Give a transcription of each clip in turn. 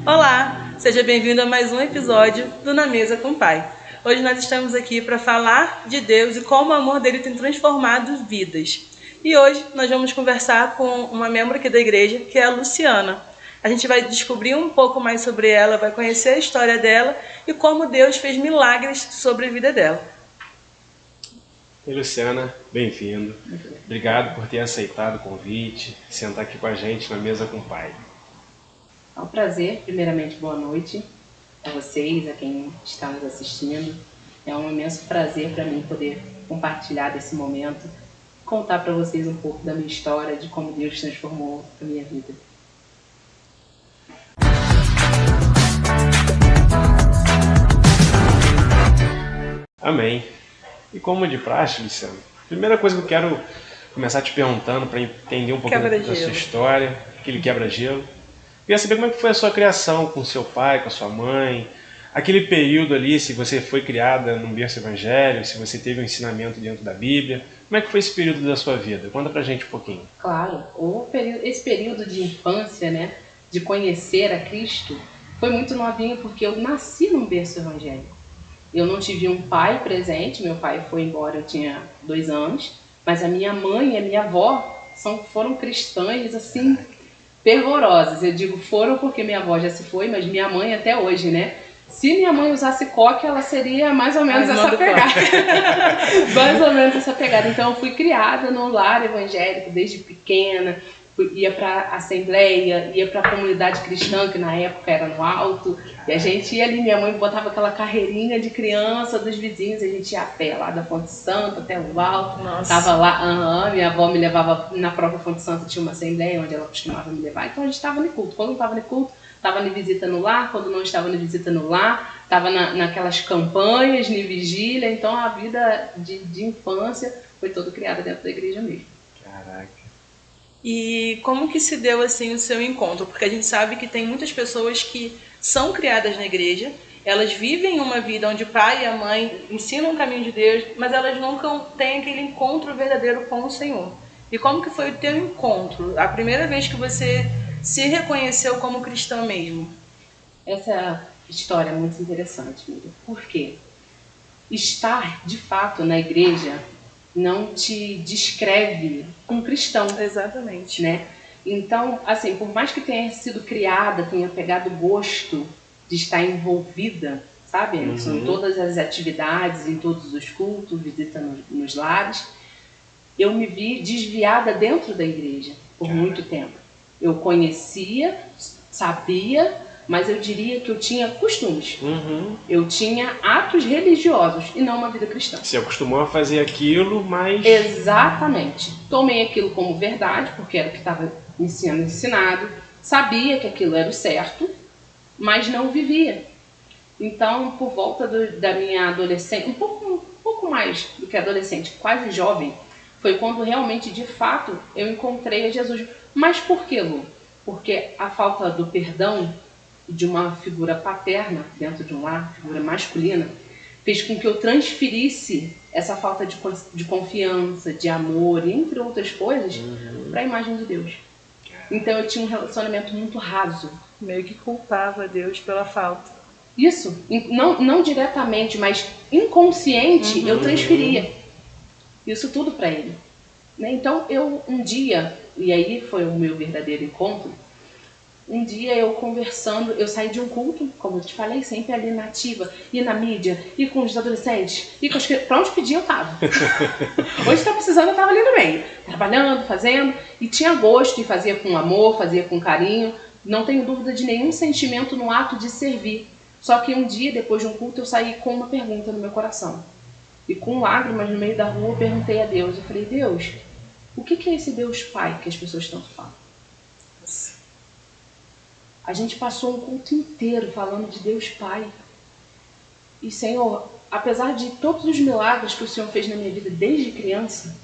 Olá, seja bem-vindo a mais um episódio do Na Mesa com o Pai. Hoje nós estamos aqui para falar de Deus e como o amor dele tem transformado vidas. E hoje nós vamos conversar com uma membro aqui da igreja, que é a Luciana. A gente vai descobrir um pouco mais sobre ela, vai conhecer a história dela e como Deus fez milagres sobre a vida dela. Oi, Luciana, bem-vindo. Obrigado por ter aceitado o convite, sentar aqui com a gente na mesa com o Pai. É um prazer, primeiramente, boa noite a vocês, a quem está nos assistindo. É um imenso prazer para mim poder compartilhar desse momento, contar para vocês um pouco da minha história, de como Deus transformou a minha vida. Amém. E como de praxe, Luciana, primeira coisa que eu quero começar te perguntando para entender um pouco da sua história, aquele quebra-gelo. Queria saber como é que foi a sua criação com seu pai, com a sua mãe, aquele período ali, se você foi criada num berço evangélico, se você teve um ensinamento dentro da Bíblia. Como é que foi esse período da sua vida? Conta pra gente um pouquinho. Claro, esse período de infância, né, de conhecer a Cristo, foi muito novinho porque eu nasci num berço evangélico. Eu não tive um pai presente, meu pai foi embora, eu tinha 2 anos, mas a minha mãe e a minha avó foram cristãs, assim, fervorosas. Eu digo foram porque minha avó já se foi, mas minha mãe até hoje, né? Se minha mãe usasse coque, ela seria mais ou menos essa pegada. Mais ou menos essa pegada. Então eu fui criada num lar evangélico desde pequena, ia para assembleia, ia para a comunidade cristã, que na época era no Alto, e a gente ia ali, minha mãe botava aquela carreirinha de criança dos vizinhos, a gente ia a pé lá da Fonte Santa até o Alto. Nossa. Tava lá, minha avó me levava na própria Fonte Santa, tinha uma assembleia onde ela costumava me levar, então a gente estava no culto. Quando não estava no culto, estava em visita no lar, quando não estava em visita no lar, estava naquelas campanhas, em vigília, então a vida de infância foi toda criada dentro da igreja mesmo. Caraca. E como que se deu assim o seu encontro? Porque a gente sabe que tem muitas pessoas que são criadas na igreja, elas vivem uma vida onde o pai e a mãe ensinam o caminho de Deus, mas elas nunca têm aquele encontro verdadeiro com o Senhor. E como que foi o teu encontro? A primeira vez que você se reconheceu como cristã mesmo? Essa história é muito interessante, Miriam. Por quê? Estar, de fato, na igreja não te descreve um cristão. Exatamente. Né? Então, assim, por mais que tenha sido criada, tenha pegado gosto de estar envolvida, sabe? Em todas as atividades, em todos os cultos, visita nos lares, eu me vi desviada dentro da igreja por muito tempo. Eu conhecia, sabia, mas eu diria que eu tinha costumes. Eu tinha atos religiosos e não uma vida cristã. Você acostumou a fazer aquilo, mas... Exatamente. Tomei aquilo como verdade, porque era o que estava me sendo ensinado. Sabia que aquilo era o certo, mas não vivia. Então, por volta da minha adolescência, um pouco mais do que adolescente, quase jovem, foi quando realmente, de fato, eu encontrei a Jesus. Mas por que, Lu? Porque a falta do perdão de uma figura paterna dentro de um lar, figura masculina, fez com que eu transferisse essa falta de confiança, de amor, entre outras coisas, para a imagem de Deus. Então eu tinha um relacionamento muito raso. Meio que culpava Deus pela falta. Isso, não diretamente, mas inconsciente, eu transferia isso tudo para ele. Então eu um dia, e aí foi o meu verdadeiro encontro, um dia eu conversando, eu saí de um culto, como eu te falei, sempre ali na ativa, e na mídia, e com os adolescentes, e com pra onde pedir eu tava. Hoje tá precisando, eu tava ali no meio, trabalhando, fazendo, e tinha gosto, e fazia com amor, fazia com carinho, não tenho dúvida de nenhum sentimento no ato de servir. Só que um dia, depois de um culto, eu saí com uma pergunta no meu coração. E com lágrimas no meio da rua, eu perguntei a Deus, eu falei, Deus, o que é esse Deus Pai que as pessoas tanto falam? A gente passou um culto inteiro falando de Deus Pai. E, Senhor, apesar de todos os milagres que o Senhor fez na minha vida desde criança,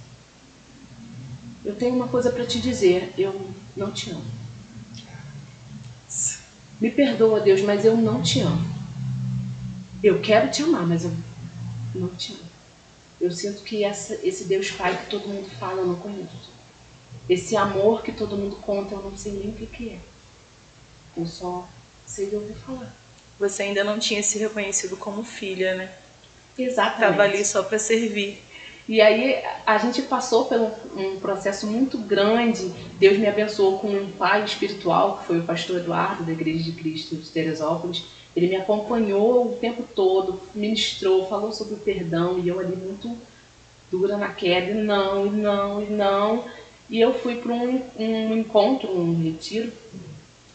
eu tenho uma coisa para te dizer, eu não te amo. Me perdoa, Deus, mas eu não te amo. Eu quero te amar, mas eu não te amo. Eu sinto que esse Deus Pai que todo mundo fala, eu não conheço. Esse amor que todo mundo conta, eu não sei nem o que é. Eu só Sei de ouvir falar. Você ainda não tinha se reconhecido como filha, né? Exatamente. Estava ali só para servir. E aí a gente passou por um processo muito grande. Deus me abençoou com um pai espiritual, que foi o pastor Eduardo, da Igreja de Cristo de Teresópolis. Ele me acompanhou o tempo todo, ministrou, falou sobre o perdão, e eu ali muito dura na queda, e não. E eu fui para um encontro, um retiro,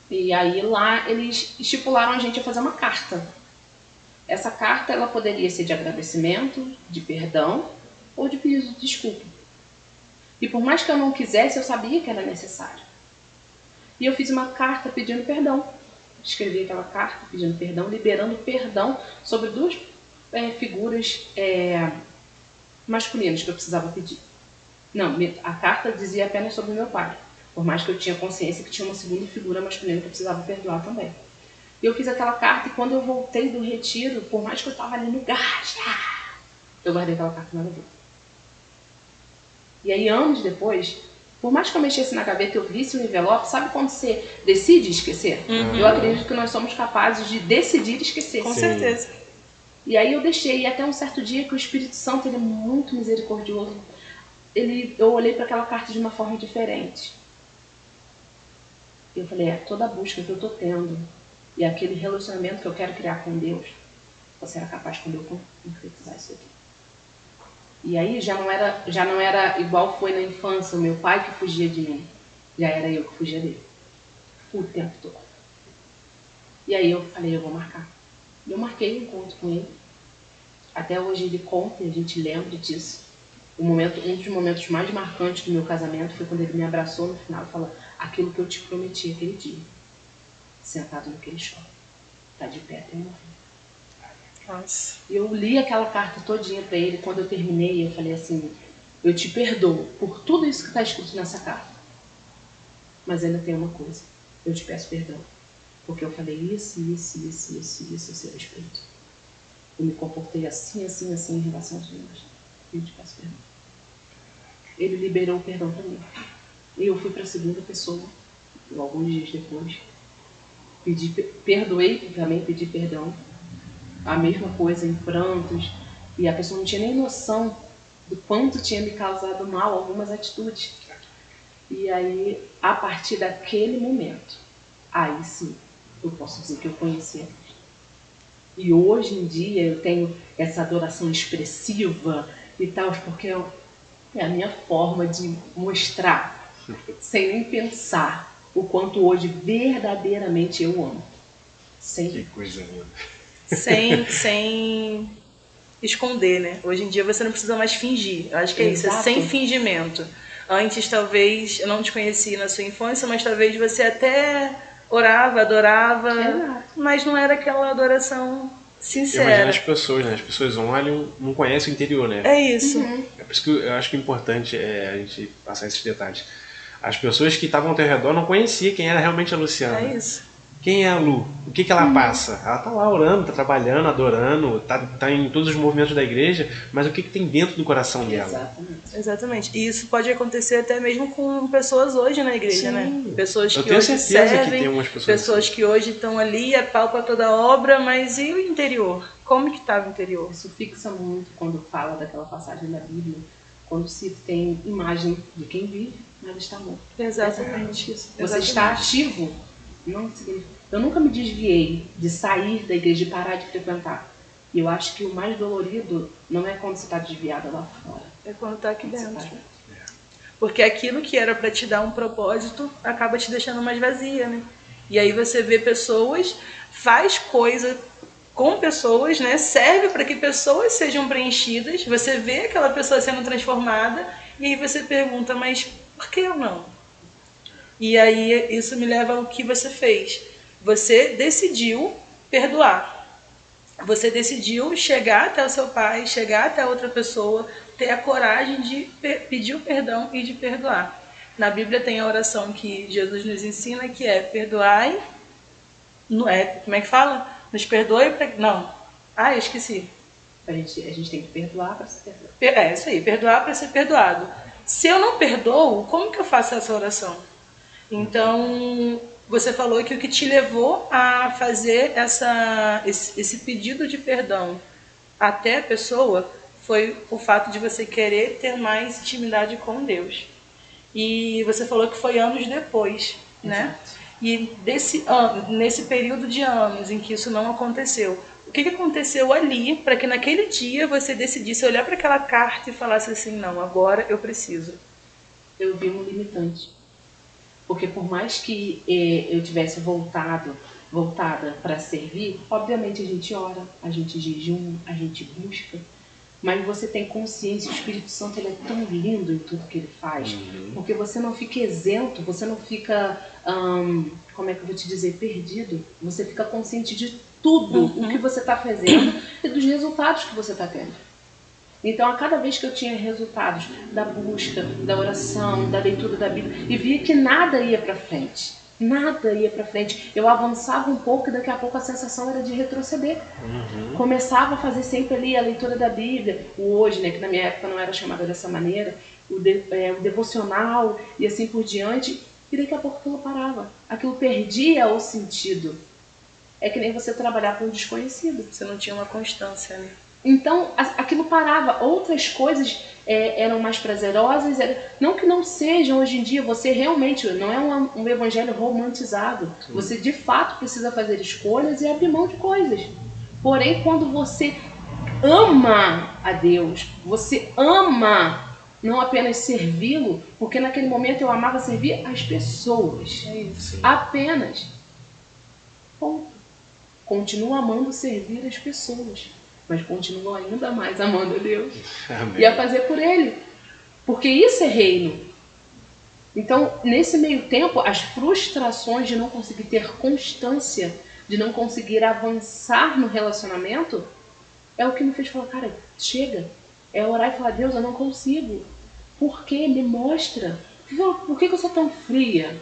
e aí lá eles estipularam a gente a fazer uma carta. Essa carta ela poderia ser de agradecimento, de perdão ou de pedido de desculpa. E por mais que eu não quisesse, eu sabia que era necessário. E eu fiz uma carta pedindo perdão. Escrevi aquela carta pedindo perdão, liberando perdão sobre duas figuras masculinas que eu precisava pedir. Não, a carta dizia apenas sobre meu pai. Por mais que eu tinha consciência que tinha uma segunda figura masculina que eu precisava perdoar também. E eu fiz aquela carta e quando eu voltei do retiro, por mais que eu estava ali no gás, eu guardei aquela carta na gaveta. E aí, anos depois, por mais que eu mexesse na gaveta e eu visse o envelope, sabe quando você decide esquecer? Eu acredito que nós somos capazes de decidir esquecer. Com certeza. E aí eu deixei, e até um certo dia que o Espírito Santo, ele é muito misericordioso, eu olhei para aquela carta de uma forma diferente. E eu falei, toda a busca que eu estou tendo e aquele relacionamento que eu quero criar com Deus, você era capaz quando eu concretizar isso aqui. E aí já não era igual foi na infância, o meu pai que fugia de mim. Já era eu que fugia dele. O tempo todo. E aí eu falei, eu vou marcar. E eu marquei um encontro com ele. Até hoje ele conta e a gente lembra disso. Um dos momentos mais marcantes do meu casamento foi quando ele me abraçou no final e falou aquilo que eu te prometi aquele dia. Sentado naquele chão. Tá de pé até morrer. Nossa. E eu li aquela carta todinha para ele. Quando eu terminei, eu falei assim, eu te perdoo por tudo isso que está escrito nessa carta. Mas ainda tem uma coisa. Eu te peço perdão. Porque eu falei isso a seu respeito. Eu me comportei assim em relação aos demais. Eu te peço perdão. Ele liberou o perdão para mim. E eu fui para a segunda pessoa, alguns dias depois. Perdoei também, pedi perdão. A mesma coisa, em prantos. E a pessoa não tinha nem noção do quanto tinha me causado mal algumas atitudes. E aí, a partir daquele momento, aí sim, eu posso dizer que eu conheci a Cristo. E hoje em dia eu tenho essa adoração expressiva e tal, porque é a minha forma de mostrar, sem nem pensar, o quanto hoje verdadeiramente eu amo. Que coisa linda. Sem esconder, né? Hoje em dia você não precisa mais fingir. Eu acho que é isso, é sem fingimento. Antes, talvez, eu não te conheci na sua infância, mas talvez você até orava, adorava, mas não era aquela adoração sincera. Imagina as pessoas, né? As pessoas olham, não conhecem o interior, né? É isso. É por isso que eu acho que é importante a gente passar esses detalhes. As pessoas que estavam ao teu redor não conheciam quem era realmente a Luciana. É isso. Quem é a Lu? O que ela passa? Ela tá lá orando, tá trabalhando, adorando, tá em todos os movimentos da igreja, mas o que tem dentro do coração dela? Exatamente. E isso pode acontecer até mesmo com pessoas hoje na igreja, né? Pessoas que hoje servem, pessoas que hoje estão ali, apalpam toda a obra, mas e o interior? Como que estava o interior? Isso fixa muito quando fala daquela passagem da Bíblia, quando se tem imagem de quem vive, mas está morto. Exatamente isso. Você está ativo. Não significa. Eu nunca me desviei de sair da igreja, de parar de frequentar. E eu acho que o mais dolorido não é quando você está desviada lá fora. É quando está aqui dentro. Porque aquilo que era para te dar um propósito acaba te deixando mais vazia, né? E aí você vê pessoas, faz coisa com pessoas, né? Serve para que pessoas sejam preenchidas. Você vê aquela pessoa sendo transformada e aí você pergunta, mas por que eu não? E aí isso me leva ao que você fez. Você decidiu perdoar. Você decidiu chegar até o seu pai, chegar até outra pessoa, ter a coragem de pedir o perdão e de perdoar. Na Bíblia tem a oração que Jesus nos ensina, que é perdoai. Não é, como é que fala? Nos perdoe para... Não. Eu esqueci. A gente tem que perdoar para ser perdoado. É isso aí, perdoar para ser perdoado. Se eu não perdoo, como que eu faço essa oração? Então, Você falou que o que te levou a fazer esse pedido de perdão até a pessoa foi o fato de você querer ter mais intimidade com Deus. E você falou que foi anos depois, né? Exato. E nesse período de anos em que isso não aconteceu, o que aconteceu ali para que naquele dia você decidisse olhar para aquela carta e falasse assim, não, agora eu preciso? Eu vi um limitante. Porque por mais que eu tivesse voltada para servir, obviamente a gente ora, a gente jejuma, a gente busca, mas você tem consciência, o Espírito Santo ele é tão lindo em tudo que ele faz, porque você não fica isento, você não fica, como é que eu vou te dizer, perdido, você fica consciente de tudo o que você está fazendo e dos resultados que você está tendo. Então, a cada vez que eu tinha resultados da busca, da oração, da leitura da Bíblia, e via que nada ia para frente, eu avançava um pouco e daqui a pouco a sensação era de retroceder. Começava a fazer sempre ali a leitura da Bíblia, o hoje, né, que na minha época não era chamada dessa maneira, o devocional e assim por diante, e daqui a pouco aquilo parava. Aquilo perdia o sentido. É que nem você trabalhar com um desconhecido. Você não tinha uma constância, né? Então, aquilo parava. Outras coisas eram mais prazerosas. Não que não sejam hoje em dia. Você realmente não é um evangelho romantizado. Você, de fato, precisa fazer escolhas e abrir mão de coisas. Porém, quando você ama a Deus, você ama não apenas servi-lo, porque naquele momento eu amava servir as pessoas. É isso. Apenas. Ponto. Continuo amando servir as pessoas, mas continuo ainda mais amando a Deus. Amém. E a fazer por Ele. Porque isso é reino. Então, nesse meio tempo, as frustrações de não conseguir ter constância, de não conseguir avançar no relacionamento, é o que me fez falar, cara, chega. É orar e falar, Deus, eu não consigo. Por quê? Me mostra. Por que eu sou tão fria?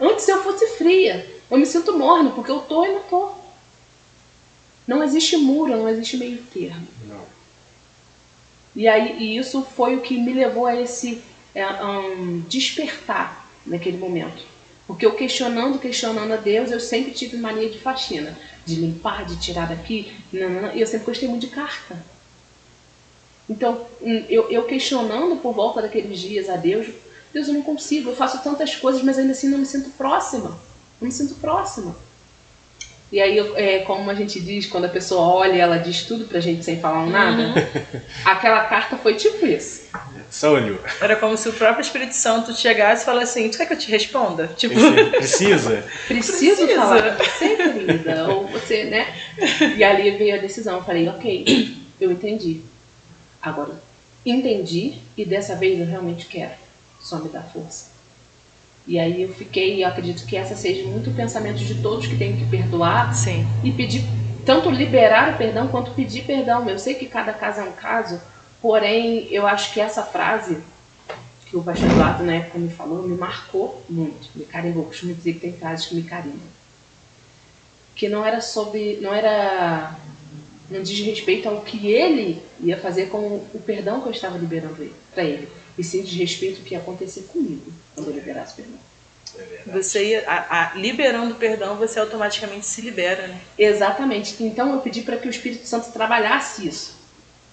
Antes eu fosse fria. Eu me sinto morna, porque eu tô e não tô. Não existe muro, não existe meio termo. Não. E isso foi o que me levou a esse despertar naquele momento. Porque eu questionando a Deus, eu sempre tive mania de faxina. De limpar, de tirar daqui. E eu sempre gostei muito de carta. Então, eu questionando por volta daqueles dias a Deus, Deus, eu não consigo, eu faço tantas coisas, mas ainda assim não me sinto próxima. Não me sinto próxima. E aí, como a gente diz, quando a pessoa olha e ela diz tudo pra gente sem falar nada, aquela carta foi tipo isso. Só olhou. Era como se o próprio Espírito Santo chegasse e falasse assim, tu quer que eu te responda? Tipo... Precisa? Preciso falar com você, querida? Ou você, né? E ali veio a decisão. Eu falei, ok, eu entendi. Agora, entendi e dessa vez eu realmente quero. Só me dá força. E aí eu acredito que essa seja muito o pensamento de todos que têm que perdoar. Sim. E pedir, tanto liberar o perdão quanto pedir perdão. Eu sei que cada caso é um caso, porém eu acho que essa frase que o pastor Eduardo na época me falou, me marcou muito, me carimbou. Eu costumo dizer que tem frases que me carimbam. Que não diz respeito ao que ele ia fazer com o perdão que eu estava liberando para ele. E sim diz respeito ao que ia acontecer comigo quando eu liberasse o perdão. Você liberando o perdão, você automaticamente se libera, né? Exatamente. Então eu pedi para que o Espírito Santo trabalhasse isso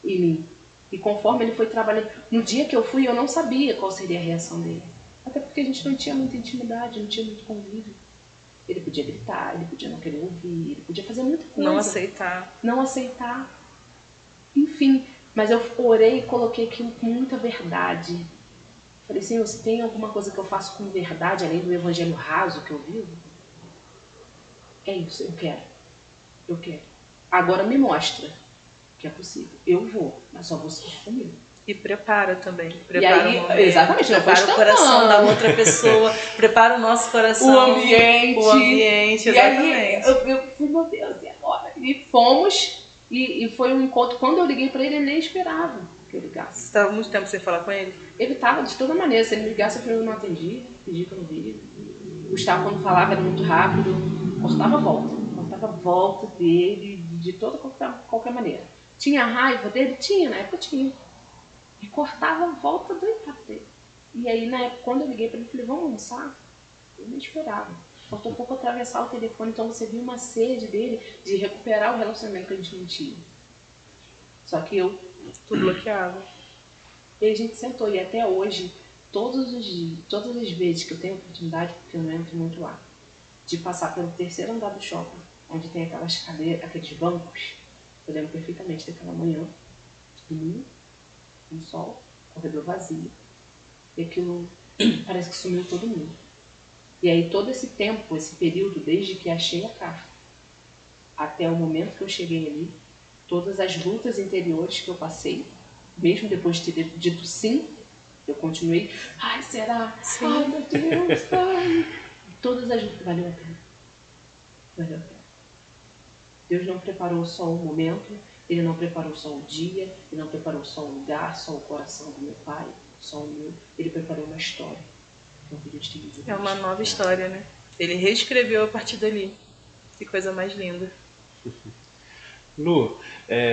em mim. E conforme ele foi trabalhando, no dia que eu fui, eu não sabia qual seria a reação dele. Até porque a gente não tinha muita intimidade, não tinha muito convívio. Ele podia gritar, ele podia não querer ouvir, ele podia fazer muita coisa. Não aceitar. Enfim, mas eu orei e coloquei aquilo com muita verdade. Falei, Senhor, se tem alguma coisa que eu faço com verdade, além do evangelho raso que eu vivo, é isso, eu quero. Agora me mostra que é possível. Eu vou, mas só vou se for comigo. E prepara também. Prepara o momento, exatamente, prepara o coração da outra pessoa, prepara o nosso coração. O ambiente, exatamente. E aí eu fui, meu Deus, e agora? E fomos, e foi um encontro. Quando eu liguei para ele nem esperava que eu ligasse. Você estava muito tempo sem falar com ele? Ele estava de toda maneira. Se ele me ligasse, eu não atendia, pedi para não vir. O Gustavo, quando falava, era muito rápido, cortava a volta dele de toda qualquer maneira. Tinha raiva dele? Tinha, na época tinha. E cortava a volta do impacto dele. E aí, na época, quando eu liguei para ele, falei, vamos almoçar? Eu nem esperava. Faltou pouco atravessar o telefone, então você viu uma sede dele de recuperar o relacionamento que a gente não tinha. Só que eu... Tu bloqueava. E a gente sentou, e até hoje, todas as vezes que eu tenho oportunidade, porque eu não entro muito lá, de passar pelo terceiro andar do shopping, onde tem aquelas cadeiras, aqueles bancos, eu lembro perfeitamente daquela manhã, domingo, um sol, corredor vazio, e aquilo parece que sumiu todo mundo. E aí todo esse tempo, esse período, desde que achei a carta, até o momento que eu cheguei ali, todas as lutas interiores que eu passei, mesmo depois de ter dito sim, eu continuei, ai, será? Sim. Ai, meu Deus, ai. Todas as lutas, valeu a pena. Valeu a pena. Deus não preparou só o momento, Ele não preparou só o dia, Ele não preparou só o lugar, só o coração do meu pai, só o meu. Ele preparou uma história. É uma nova história, né? Ele reescreveu a partir dali. Que coisa mais linda. Lu,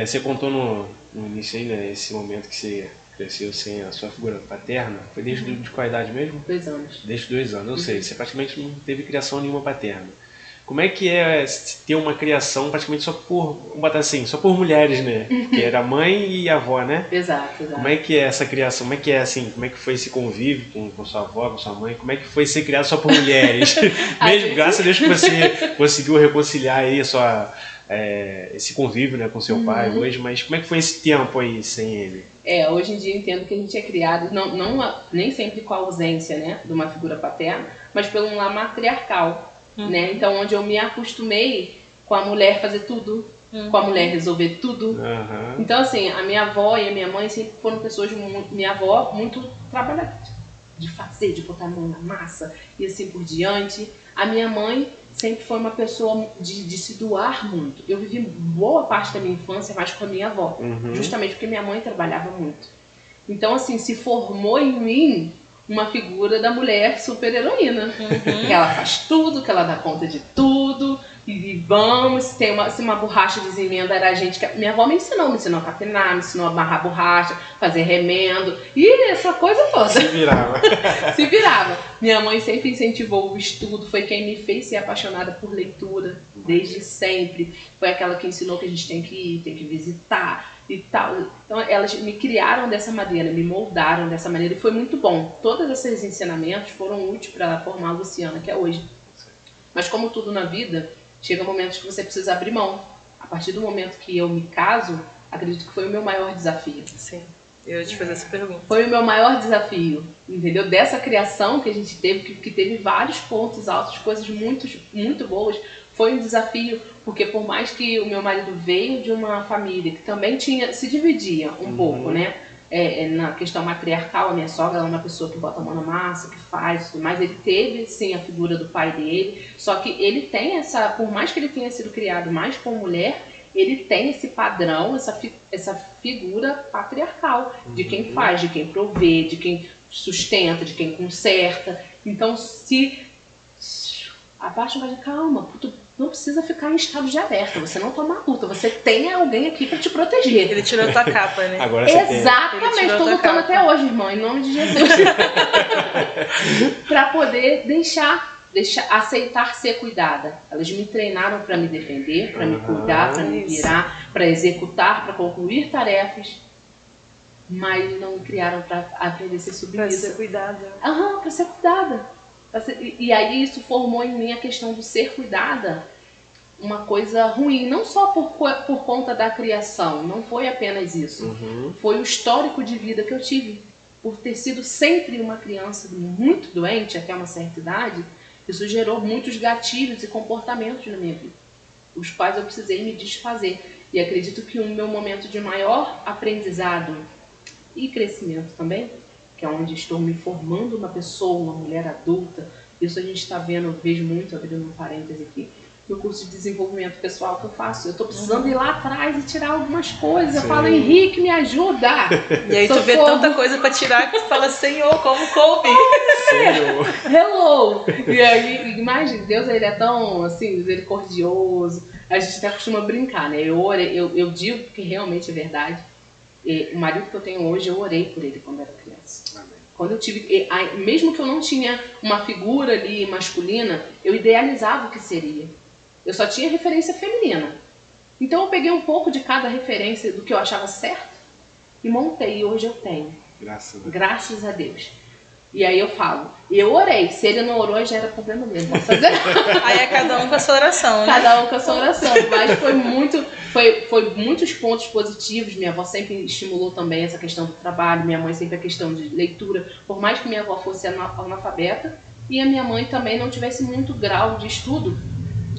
você contou no início aí, né, esse momento que você cresceu sem a sua figura paterna. Foi desde de qual idade mesmo? 2 anos. Desde 2 anos, ou seja, você praticamente não teve criação nenhuma paterna. Como é que é ter uma criação praticamente só por, vamos botar assim, só por mulheres, né? Que era a mãe e a avó, né? Exato. Como é que é essa criação? Como é que é assim? Como é que foi esse convívio com sua avó, com sua mãe? Como é que foi ser criado só por mulheres? Mesmo, graças a Deus que você conseguiu reconciliar aí esse convívio, né, com seu pai hoje, mas como é que foi esse tempo aí sem ele? Hoje em dia eu entendo que a gente é criado, nem sempre com a ausência, né, de uma figura paterna, mas pelo um lar matriarcal. Né? Então, onde eu me acostumei com a mulher fazer tudo, com a mulher resolver tudo. Então, assim, a minha avó e a minha mãe sempre foram pessoas, minha avó, muito trabalhadoras, de fazer, de botar a mão na massa e assim por diante. A minha mãe sempre foi uma pessoa de se doar muito. Eu vivi boa parte da minha infância mais com a minha avó, justamente porque minha mãe trabalhava muito. Então, assim, se formou em mim uma figura da mulher super heroína, que ela faz tudo, que ela dá conta de tudo, e vamos, se uma borracha desemenda, era a gente que... Minha avó me ensinou a capinar, me ensinou a amarrar borracha, fazer remendo, e essa coisa toda. Se virava. Se virava. Minha mãe sempre incentivou o estudo, foi quem me fez ser apaixonada por leitura, desde sempre. Foi aquela que ensinou que a gente tem que ir, tem que visitar e tal. Então elas me criaram dessa maneira, me moldaram dessa maneira, e foi muito bom. Todos esses ensinamentos foram úteis para formar a Luciana, que é hoje. Mas como tudo na vida, chega momentos que você precisa abrir mão. A partir do momento que eu me caso, acredito que foi o meu maior desafio. Sim, eu ia te fazer essa pergunta. Foi o meu maior desafio, entendeu? Dessa criação que a gente teve, que teve vários pontos altos, coisas muito, muito boas. Foi um desafio, porque por mais que o meu marido veio de uma família que também se dividia um pouco, né? Na questão matriarcal, a minha sogra é uma pessoa que bota a mão na massa, que faz, mas ele teve sim a figura do pai dele, só que ele tem por mais que ele tenha sido criado mais como mulher, ele tem esse padrão, essa figura patriarcal, de quem faz, de quem provê, de quem sustenta, de quem conserta. Então, se abaixa, mas calma, tu não precisa ficar em estado de alerta, você não toma luta, você tem alguém aqui para te proteger. Ele tirou tua capa, né? Agora você exatamente, estou lutando até hoje, irmão, em nome de Jesus. Para poder aceitar ser cuidada. Elas me treinaram para me defender, para me cuidar, para me virar, para executar, para concluir tarefas, mas não me criaram para aprender a ser submissa. Para ser cuidada. Para ser cuidada. E aí isso formou em mim a questão do ser cuidada, uma coisa ruim, não só por conta da criação, não foi apenas isso. Foi o histórico de vida que eu tive. Por ter sido sempre uma criança muito doente, até uma certa idade, isso gerou muitos gatilhos e comportamentos na minha vida, os quais eu precisei me desfazer. E acredito que o meu momento de maior aprendizado e crescimento também, que é onde estou me formando uma pessoa, uma mulher adulta, isso a gente está vendo, eu vejo muito, abrindo um parêntese aqui, no curso de desenvolvimento pessoal que eu faço, eu estou precisando ir lá atrás e tirar algumas coisas. Eu falo, Henrique, me ajuda! E aí tu vê tanta coisa para tirar que tu fala, Senhor, como coube? Senhor! Hello! E aí, imagina, Deus ele é tão assim, misericordioso, a gente até costuma brincar, né? Eu digo que realmente é verdade. E o marido que eu tenho hoje, eu orei por ele quando era criança. Amém. Quando eu tive, mesmo que eu não tinha uma figura ali masculina, eu idealizava o que seria. Eu só tinha referência feminina. Então eu peguei um pouco de cada referência do que eu achava certo e montei, e hoje eu tenho. Graças a Deus. E aí eu falo, eu orei, se ele não orou, já era problema dele, não posso fazer. Aí é cada um com a sua oração, né? Cada um com a sua oração, mas foi muitos pontos positivos. Minha avó sempre estimulou também essa questão do trabalho, minha mãe sempre a questão de leitura, por mais que minha avó fosse analfabeta e a minha mãe também não tivesse muito grau de estudo,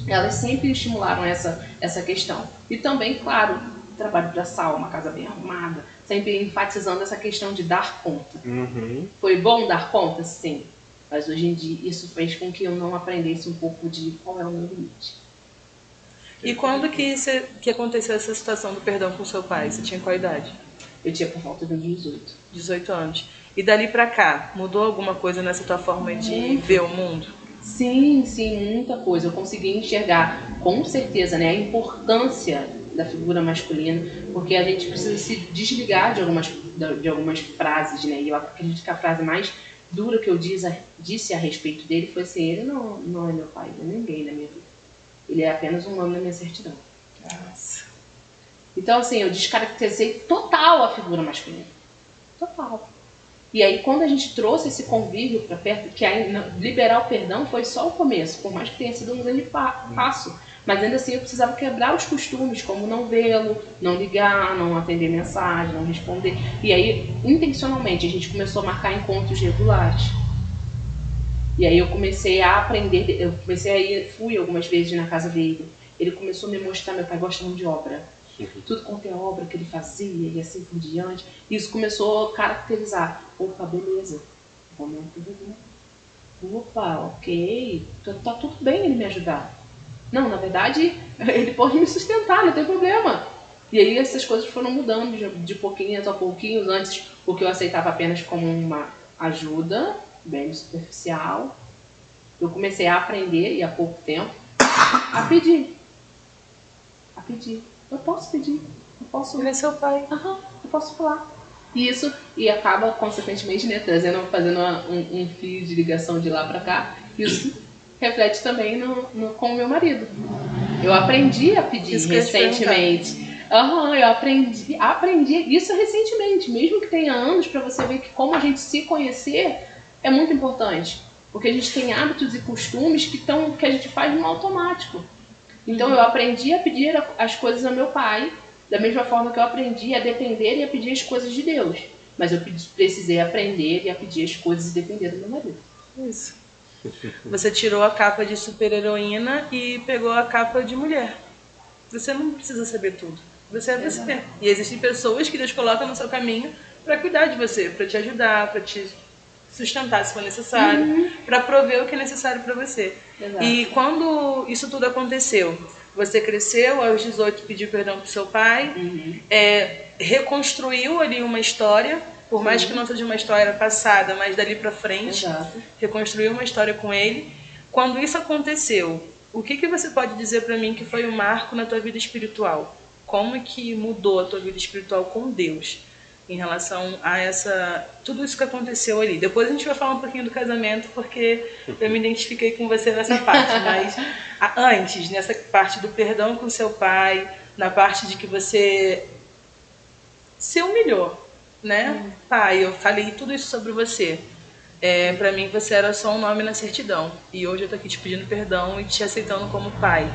elas sempre estimularam essa questão. E também, claro, trabalho braçal, uma casa bem arrumada, sempre enfatizando essa questão de dar conta. Uhum. Foi bom dar conta? Sim. Mas hoje em dia isso fez com que eu não aprendesse um pouco de qual é o meu limite. E quando que aconteceu essa situação do perdão com seu pai? Você tinha qual idade? Eu tinha por volta de 18. 18 anos. E dali pra cá, mudou alguma coisa nessa tua forma de ver o mundo? Sim, muita coisa. Eu consegui enxergar, com certeza, né, a importância da figura masculina, porque a gente precisa se desligar de algumas frases, né? E eu acredito que a frase mais dura que eu disse a respeito dele foi assim: ele não é meu pai, não é ninguém na minha vida. Ele é apenas um nome na minha certidão. Nossa. Então, assim, eu descaracterizei total a figura masculina. Total. E aí, quando a gente trouxe esse convívio para perto, que aí, liberar o perdão foi só o começo, por mais que tenha sido um grande passo. Mas ainda assim eu precisava quebrar os costumes, como não vê-lo, não ligar, não atender mensagem, não responder. E aí, intencionalmente, a gente começou a marcar encontros regulares. E aí eu comecei a aprender, fui algumas vezes na casa dele. Ele começou a me mostrar, meu pai gosta muito de obra. Tudo quanto é obra que ele fazia e assim por diante. Isso começou a caracterizar. Opa, beleza. Momento do bebê. Opa, ok. Tá tudo bem ele me ajudar. Não, na verdade, ele pode me sustentar, não tem problema. E aí essas coisas foram mudando de pouquinhos a pouquinhos. Antes, o que eu aceitava apenas como uma ajuda, bem superficial. Eu comecei a aprender, e há pouco tempo, a pedir. Eu posso pedir. Eu posso... Ele é seu pai. Eu posso falar. E isso, e acaba, consequentemente, né, fazendo um fio de ligação de lá pra cá. Isso reflete também com o meu marido. Eu aprendi a pedir recentemente. Eu aprendi isso recentemente, mesmo que tenha anos, para você ver que como a gente se conhecer é muito importante. Porque a gente tem hábitos e costumes que a gente faz no automático. Então eu aprendi a pedir as coisas ao meu pai, da mesma forma que eu aprendi a depender e a pedir as coisas de Deus. Mas eu precisei aprender e a pedir as coisas e depender do meu marido. Isso. Você tirou a capa de super-heroína e pegou a capa de mulher. Você não precisa saber tudo. Você é você. Exato. E existem pessoas que Deus coloca no seu caminho para cuidar de você, para te ajudar, para te sustentar se for necessário, para prover o que é necessário para você. Exato. E quando isso tudo aconteceu, você cresceu, aos 18 pediu perdão pro seu pai, reconstruiu ali uma história, por mais que não seja uma história passada, mas dali para frente, reconstruiu uma história com ele. Quando isso aconteceu, o que você pode dizer para mim que foi um marco na tua vida espiritual? Como que mudou a tua vida espiritual com Deus? Em relação a tudo isso que aconteceu ali. Depois a gente vai falar um pouquinho do casamento, porque eu me identifiquei com você nessa parte. Mas antes, nessa parte do perdão com seu pai, na parte de que você se humilhou, né? Pai, eu falei tudo isso sobre você. Pra mim você era só um nome na certidão. E hoje eu tô aqui te pedindo perdão e te aceitando como pai.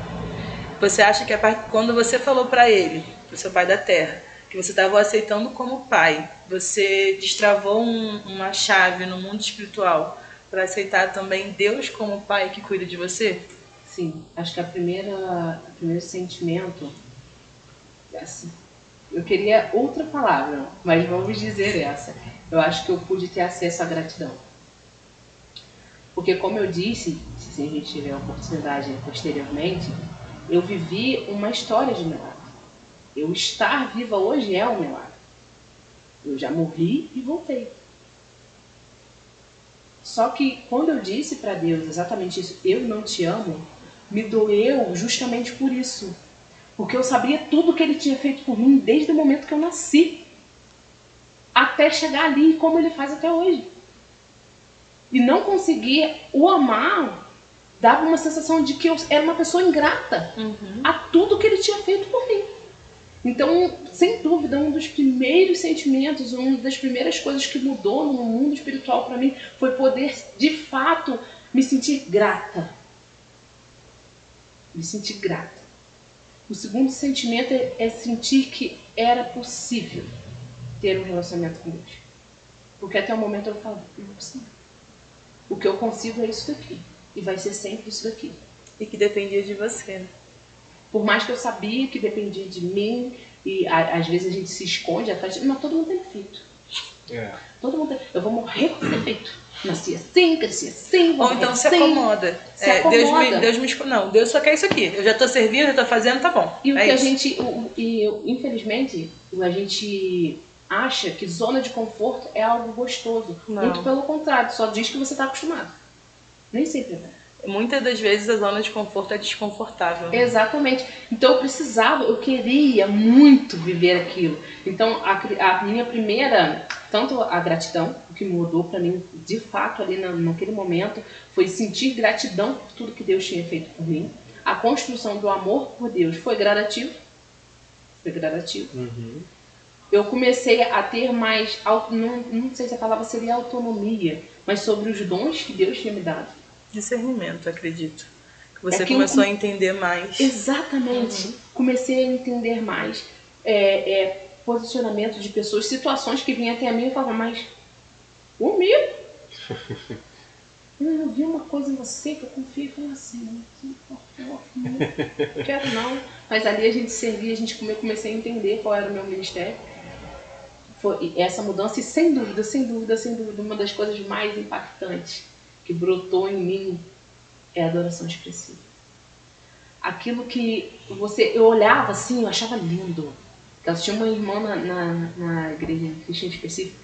Você acha que quando você falou pra ele, pro seu pai da terra, que você estava o aceitando como pai, você destravou uma chave no mundo espiritual para aceitar também Deus como pai que cuida de você? Sim, acho que o primeiro sentimento, eu queria outra palavra, mas vamos dizer essa. Eu acho que eu pude ter acesso à gratidão. Porque como eu disse, se a gente tiver a oportunidade posteriormente, eu vivi uma história de milagre. Eu estar viva hoje é um milagre. Eu já morri e voltei. Só que quando eu disse para Deus exatamente isso, eu não te amo, me doeu justamente por isso. Porque eu sabia tudo que ele tinha feito por mim desde o momento que eu nasci. Até chegar ali, como ele faz até hoje. E não conseguir o amar dava uma sensação de que eu era uma pessoa ingrata a tudo que ele tinha feito por mim. Então, sem dúvida, um dos primeiros sentimentos, uma das primeiras coisas que mudou no mundo espiritual para mim foi poder, de fato, me sentir grata. Me sentir grata. O segundo sentimento é sentir que era possível ter um relacionamento com Deus. Porque até o momento eu falo, não é possível. O que eu consigo é isso daqui. E vai ser sempre isso daqui. E que dependia de você, né? Por mais que eu sabia que dependia de mim, e às vezes a gente se esconde atrás de... Mas todo mundo tem defeito. Todo mundo tem... Eu vou morrer com defeito. Nasci assim, cresci assim. Ou então se acomoda. Deus só quer isso aqui. Eu já estou servindo, já estou fazendo, tá bom. E o que a gente... infelizmente, a gente acha que zona de conforto é algo gostoso. Não. Muito pelo contrário, só diz que você está acostumado. Nem sempre é verdade. Muitas das vezes a zona de conforto é desconfortável. Exatamente. Então eu queria muito viver aquilo. Então a minha primeira, tanto a gratidão, o que mudou para mim de fato ali naquele momento, foi sentir gratidão por tudo que Deus tinha feito por mim. A construção do amor por Deus foi gradativo. Eu comecei a ter mais, não sei se a palavra seria autonomia, mas sobre os dons que Deus tinha me dado. Discernimento, acredito. Que você começou a entender mais. Exatamente. Comecei a entender mais posicionamento de pessoas, situações que vinham até a mim e falavam, mas comigo? Eu vi uma coisa em você que eu confio e falei assim, não quero não. Mas ali a gente servia, comecei a entender qual era o meu ministério. Foi essa mudança e sem dúvida, uma das coisas mais impactantes que brotou em mim é a adoração expressiva. Aquilo que eu olhava assim, eu achava lindo. Ela tinha uma irmã na igreja cristã específica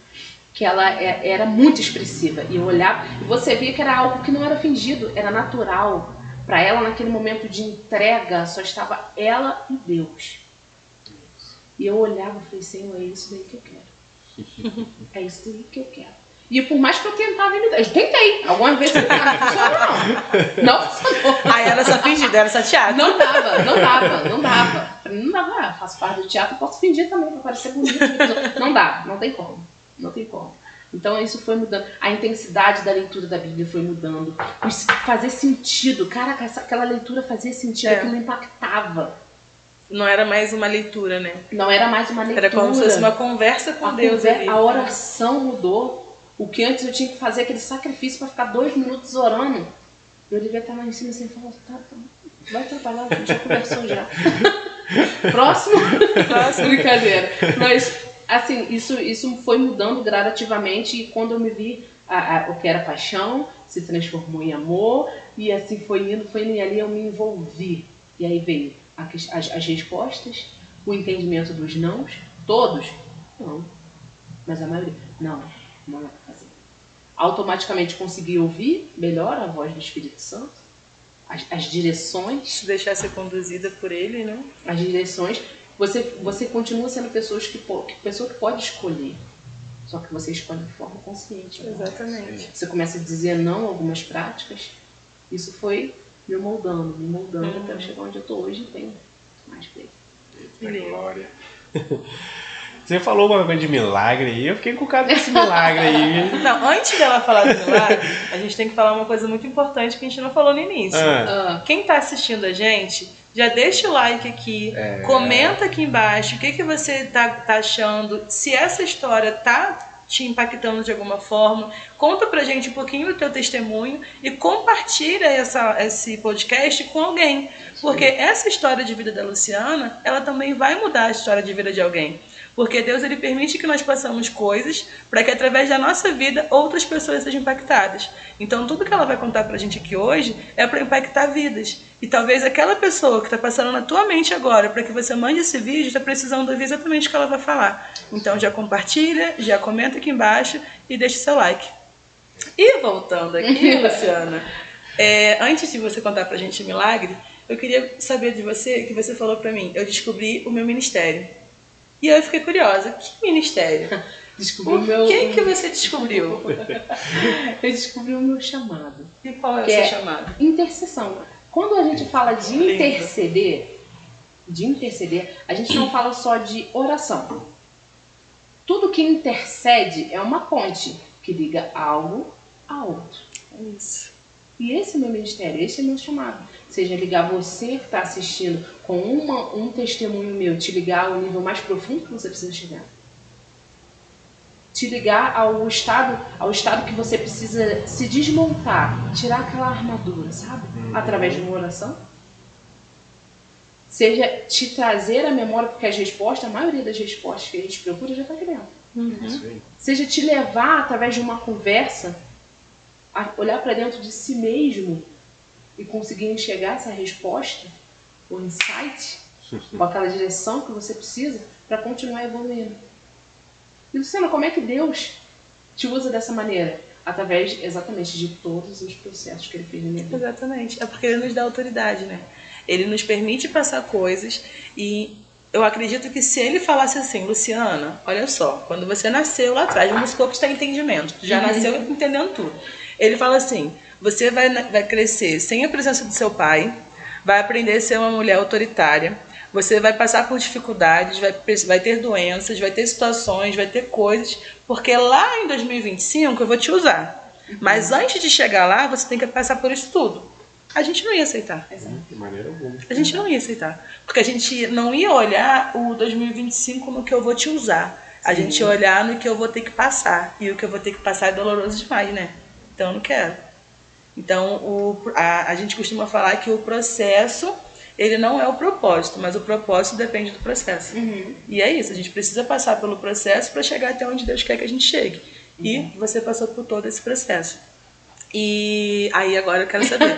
que ela era muito expressiva. E eu olhava, e você via que era algo que não era fingido, era natural. Para ela, naquele momento de entrega, só estava ela e Deus. E eu olhava e falei, Senhor, é isso daí que eu quero. É isso daí que eu quero. E por mais que eu tentava imitar, eu tentei. Algumas vezes eu tentava, não funcionou. Aí era só fingida, era só teatro. Não dava. Faço parte do teatro, posso fingir também para parecer bonito. Não dá, não tem como. Então isso foi mudando. A intensidade da leitura da Bíblia foi mudando. Fazer sentido. Caraca, aquela leitura fazia sentido, aquilo impactava. Não era mais uma leitura, né? Não era mais uma leitura. Era como se fosse uma conversa com Deus. A oração mudou. O que antes eu tinha que fazer aquele sacrifício para ficar 2 minutos orando. Eu devia estar lá em cima assim, falando, tá, vai trabalhar, a gente já conversou já. Próximo. Brincadeira. Mas, assim, isso foi mudando gradativamente e quando eu me vi, o que era paixão se transformou em amor e assim foi indo e ali eu me envolvi. E aí veio as respostas, o entendimento dos nãos, todos? Não. Mas a maioria, não é para fazer. Automaticamente consegui ouvir melhor a voz do Espírito Santo, as direções. Se deixar ser conduzida por ele, né? As direções. Você continua sendo pessoa que pode escolher, só que você escolhe de forma consciente. Exatamente. Você começa a dizer não a algumas práticas. Isso foi me moldando até eu chegar onde eu estou hoje e tenho mais coisa. Eita glória. Você falou uma coisa de milagre aí, eu fiquei encucado com esse milagre aí. Não, antes dela falar do milagre, a gente tem que falar uma coisa muito importante que a gente não falou no início. Quem está assistindo a gente, já deixa o like aqui, comenta aqui embaixo o que você tá achando, se essa história tá te impactando de alguma forma, conta pra gente um pouquinho do teu testemunho e compartilha esse podcast com alguém, porque essa história de vida da Luciana, ela também vai mudar a história de vida de alguém. Porque Deus ele permite que nós passamos coisas para que através da nossa vida outras pessoas sejam impactadas. Então tudo que ela vai contar para a gente aqui hoje é para impactar vidas. E talvez aquela pessoa que está passando na tua mente agora para que você mande esse vídeo está precisando ouvir exatamente o que ela vai falar. Então já compartilha, já comenta aqui embaixo e deixa o seu like. E voltando aqui, Luciana, antes de você contar para a gente o milagre, eu queria saber de você, que você falou para mim, eu descobri o meu ministério. E eu fiquei curiosa, que ministério? Quem que você descobriu? Eu descobri o meu chamado. E qual é o seu chamado? Intercessão. Quando a gente fala de interceder, a gente não fala só de oração. Tudo que intercede é uma ponte que liga algo a outro. É isso. E esse é o meu ministério, esse é o meu chamado. Seja ligar você que está assistindo com um testemunho meu, te ligar ao nível mais profundo que você precisa chegar. Te ligar ao estado que você precisa se desmontar, tirar aquela armadura, sabe? Através de uma oração. Seja te trazer a memória, porque a maioria das respostas que a gente procura já está aqui dentro. Seja te levar através de uma conversa, a olhar para dentro de si mesmo e conseguir enxergar essa resposta, o insight, com aquela direção que você precisa para continuar evoluindo. E Luciana, como é que Deus te usa dessa maneira? Através exatamente de todos os processos que Ele fez na minha vida. Exatamente. É porque Ele nos dá autoridade, né? Ele nos permite passar coisas e eu acredito que se Ele falasse assim, Luciana, olha só, quando você nasceu lá atrás, vamos supor que você tem entendimento, já nasceu entendendo tudo. Ele fala assim, você vai crescer sem a presença do seu pai, vai aprender a ser uma mulher autoritária, você vai passar por dificuldades, vai ter doenças, vai ter situações, vai ter coisas, porque lá em 2025 eu vou te usar. Mas antes de chegar lá, você tem que passar por isso tudo. A gente não ia aceitar. De maneira alguma. A gente não ia aceitar. Porque a gente não ia olhar o 2025 no que eu vou te usar. A gente ia olhar no que eu vou ter que passar. E o que eu vou ter que passar é doloroso demais, né? Então eu não quero. Então a gente costuma falar que o processo, ele não é o propósito, mas o propósito depende do processo. E é isso, a gente precisa passar pelo processo para chegar até onde Deus quer que a gente chegue. E você passou por todo esse processo. E aí agora eu quero saber,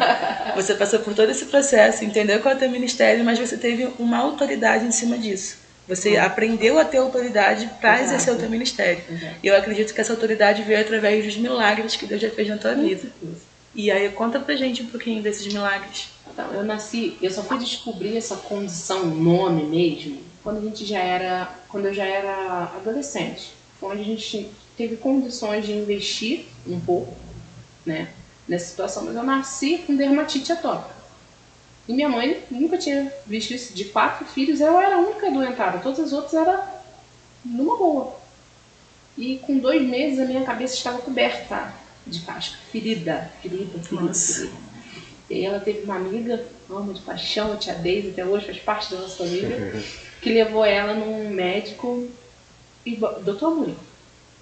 você passou por todo esse processo, entendeu qual é o teu ministério, mas você teve uma autoridade em cima disso. Você aprendeu a ter autoridade para exercer o teu ministério. E eu acredito que essa autoridade veio através dos milagres que Deus já fez na tua vida. E aí conta pra gente um pouquinho desses milagres. Então, eu só fui descobrir essa condição, nome mesmo, quando eu já era adolescente. Onde a gente teve condições de investir um pouco, né, nessa situação, mas eu nasci com dermatite atópica. E minha mãe nunca tinha visto isso. De 4 filhos, eu era a única adoentada, todas as outras eram numa boa. E com 2 meses a minha cabeça estava coberta de casca, ferida. E aí ela teve uma amiga, amo de paixão, a tia Deise, até hoje faz parte da nossa família, que levou ela num médico, Dr. Amorim.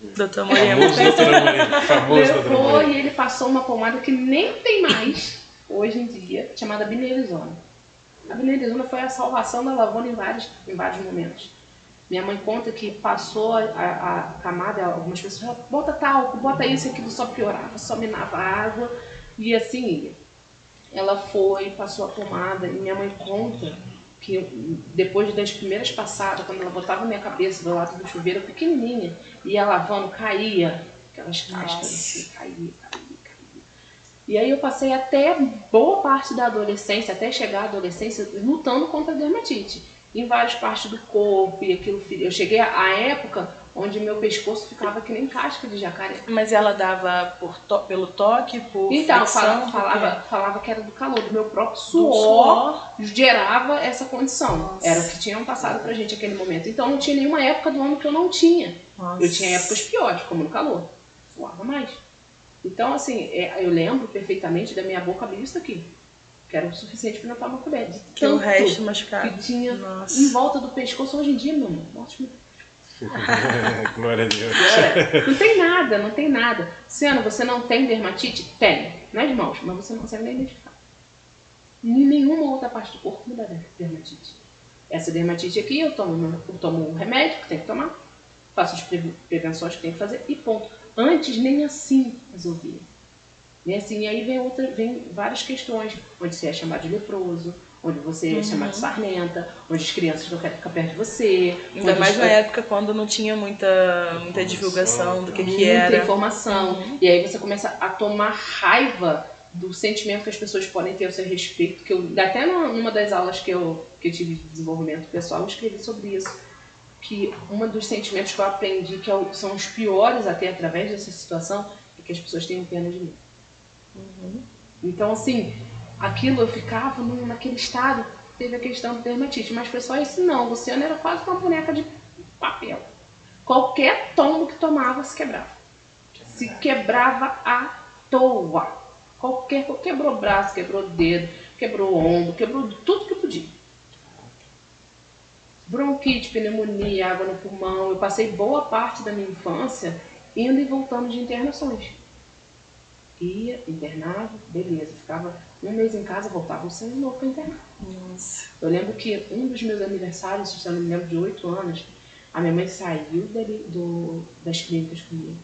Dr. Amorim. Famoso Dr. Amorim. E ele passou uma pomada que nem tem mais hoje em dia, chamada Binerizona. A Binerizona foi a salvação da lavoura em vários momentos. Minha mãe conta que passou a camada, algumas pessoas falaram, bota talco, bota isso e aquilo, só piorava, só minava a água, e assim ia. Ela passou a pomada, e minha mãe conta que depois das primeiras passadas, quando ela botava minha cabeça do lado do chuveiro, pequenininha, ia lavando, caía, aquelas cascas assim, caía. E aí eu passei até boa parte da adolescência, até chegar à adolescência, lutando contra a dermatite. Em várias partes do corpo, e aquilo. Eu cheguei à época onde meu pescoço ficava que nem casca de jacaré. Mas ela dava pelo toque, por então, fricção? Falava que era do calor, do meu próprio suor gerava essa condição. Nossa. Era o que tinham passado pra gente naquele momento. Então não tinha nenhuma época do ano que eu não tinha. Nossa. Eu tinha épocas piores, como no calor. Suava mais. Então, assim, eu lembro perfeitamente da minha boca abrir isso aqui. Que era o suficiente para não tomar colher. Que o resto machucado. Que tinha em volta do pescoço. Hoje em dia, meu irmão, glória a Deus. Não tem nada. Luciana, você não tem dermatite? Tem, nas mãos, mas você não consegue nem identificar. Nenhuma outra parte do corpo me dá dermatite. Essa dermatite aqui, eu tomo um remédio que tem que tomar, faço as prevenções que tem que fazer e ponto. Antes nem assim resolvia. Nem assim, e aí vem várias questões, onde você é chamado de leproso, onde você é chamado de sarnenta, onde as crianças não querem ficar perto de você. Ainda mais na época quando não tinha muita divulgação do que era. Muita informação. E aí você começa a tomar raiva do sentimento que as pessoas podem ter ao seu respeito. Que até numa das aulas que eu tive de desenvolvimento pessoal, eu escrevi sobre isso. que um dos sentimentos que eu aprendi que são os piores até através dessa situação é que as pessoas tenham pena de mim. Então, assim, aquilo eu ficava naquele estado. Teve a questão do dermatite, mas foi só isso não. O Luciano era quase uma boneca de papel. Qualquer tombo que tomava se quebrava. Se quebrava à toa. Quebrou braço, quebrou dedo, quebrou ombro, quebrou tudo que podia. Bronquite, pneumonia, água no pulmão. Eu passei boa parte da minha infância indo e voltando de internações. Ia, internava, beleza. Ficava um mês em casa, voltava um sangue novo para internar. Nossa. Eu lembro que um dos meus aniversários, se eu não me lembro, de 8 anos, a minha mãe saiu das clínicas comigo.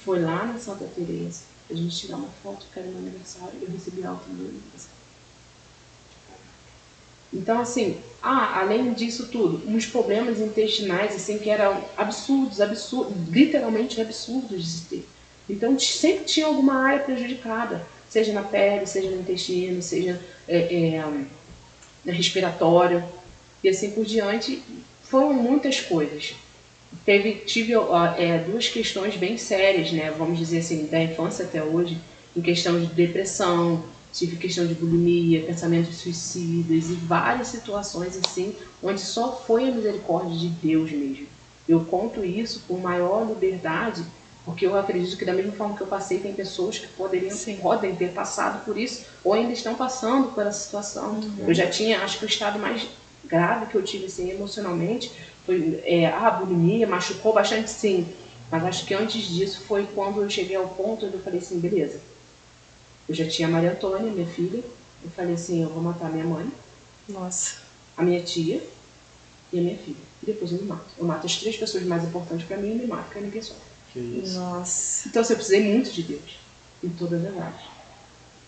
Foi lá na Santa Teresa, a gente tirar uma foto, que era meu aniversário, eu recebi alta no meu aniversário. Então, assim, além disso tudo, uns problemas intestinais, assim, que eram absurdos, literalmente absurdos de se ter. Então, sempre tinha alguma área prejudicada, seja na pele, seja no intestino, seja no respiratório, e assim por diante. Foram muitas coisas. Tive duas questões bem sérias, né, vamos dizer assim, da infância até hoje, em questão de depressão, tive questão de bulimia, pensamentos suicidas e várias situações assim, onde só foi a misericórdia de Deus mesmo. Eu conto isso com maior liberdade, porque eu acredito que da mesma forma que eu passei, tem pessoas que podem ter passado por isso, ou ainda estão passando por essa situação. Eu já tinha, acho que o estado mais grave que eu tive assim, emocionalmente foi a bulimia, machucou bastante, sim. Mas acho que antes disso foi quando eu cheguei ao ponto onde eu falei assim, beleza. Eu já tinha a Maria Antônia, minha filha. Eu falei assim, eu vou matar minha mãe. Nossa. A minha tia e a minha filha. E depois eu me mato. Eu mato as 3 pessoas mais importantes pra mim e me mato, porque ninguém sofre. Que isso. Nossa. Então eu precisei muito de Deus. Em todas as áreas.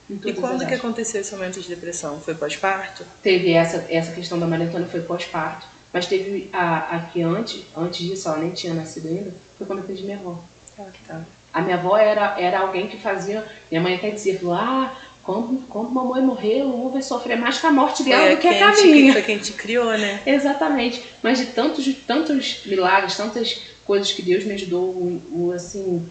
E quando que aconteceu esse momento de depressão? Foi pós-parto? Teve essa questão da Maria Antônia, foi pós-parto. Mas teve a que antes disso, ela nem tinha nascido ainda, foi quando eu perdi minha avó. Tá. A minha avó era alguém que fazia... Minha mãe até dizia, quando mamãe morrer, eu vou sofrer mais com a morte dela do que a minha. Foi quem te criou, né? Exatamente. Mas de tantos milagres, tantas coisas que Deus me ajudou, o assim,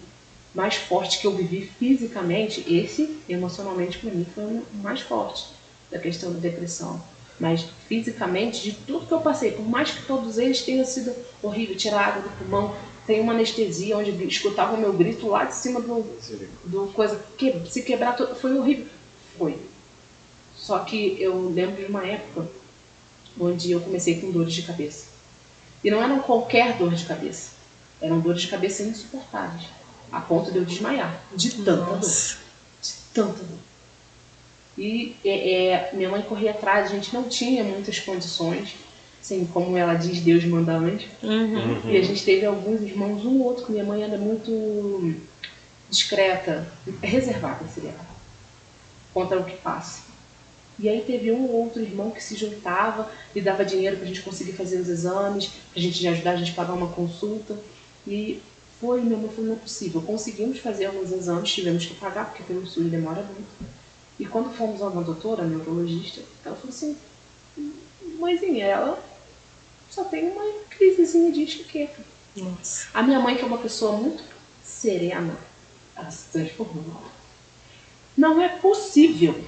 mais forte que eu vivi fisicamente, esse, emocionalmente, para mim, foi o mais forte da questão da depressão. Mas fisicamente, de tudo que eu passei, por mais que todos eles tenham sido horríveis, tirar água do pulmão, tem uma anestesia onde escutava o meu grito lá de cima do coisa, se quebrar tudo, foi horrível. Foi. Só que eu lembro de uma época onde eu comecei com dores de cabeça. E não eram qualquer dor de cabeça. Eram dores de cabeça insuportáveis. A ponto de eu desmaiar. De tanta dor. De tanta dor. E minha mãe corria atrás, a gente não tinha muitas condições, assim, como ela diz, Deus manda antes. E a gente teve alguns irmãos, um ou outro, que minha mãe era muito discreta, reservada, seria, contra o que passa. E aí teve um ou outro irmão que se juntava e dava dinheiro pra gente conseguir fazer os exames, pra gente ajudar a gente a pagar uma consulta. E minha mãe falou, não é possível. Conseguimos fazer alguns exames, tivemos que pagar, porque pelo SUS demora muito. E quando fomos a uma doutora, a neurologista, ela falou assim, mãezinha, ela só tem uma crisezinha de enxaqueca. Nossa. A minha mãe, que é uma pessoa muito serena, ela se transformou. Não é possível.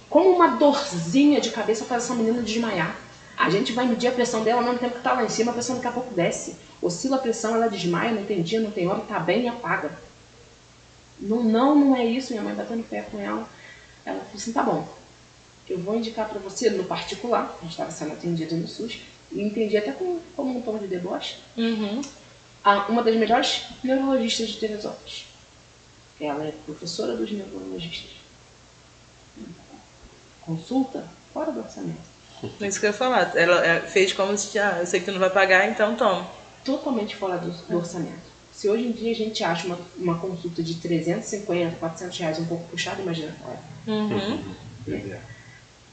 Como uma dorzinha de cabeça faz essa menina desmaiar. A gente vai medir a pressão dela ao mesmo tempo que tá lá em cima, a pressão daqui a pouco desce. Oscila a pressão, ela desmaia, não tem dia, não tem hora, tá bem e apaga. Não é isso, minha mãe batendo pé com ela. Ela falou assim, tá bom, eu vou indicar pra você no particular, a gente estava sendo atendido no SUS, e entendi até como um tom de deboche, uma das melhores neurologistas de Teresópolis. Ela é professora dos neurologistas. Consulta fora do orçamento. É isso que eu ia falar. Ela fez como se, eu sei que tu não vai pagar, então toma. Totalmente fora do orçamento. Se hoje em dia a gente acha uma consulta de 350, 400 reais um pouco puxada, imagina fora.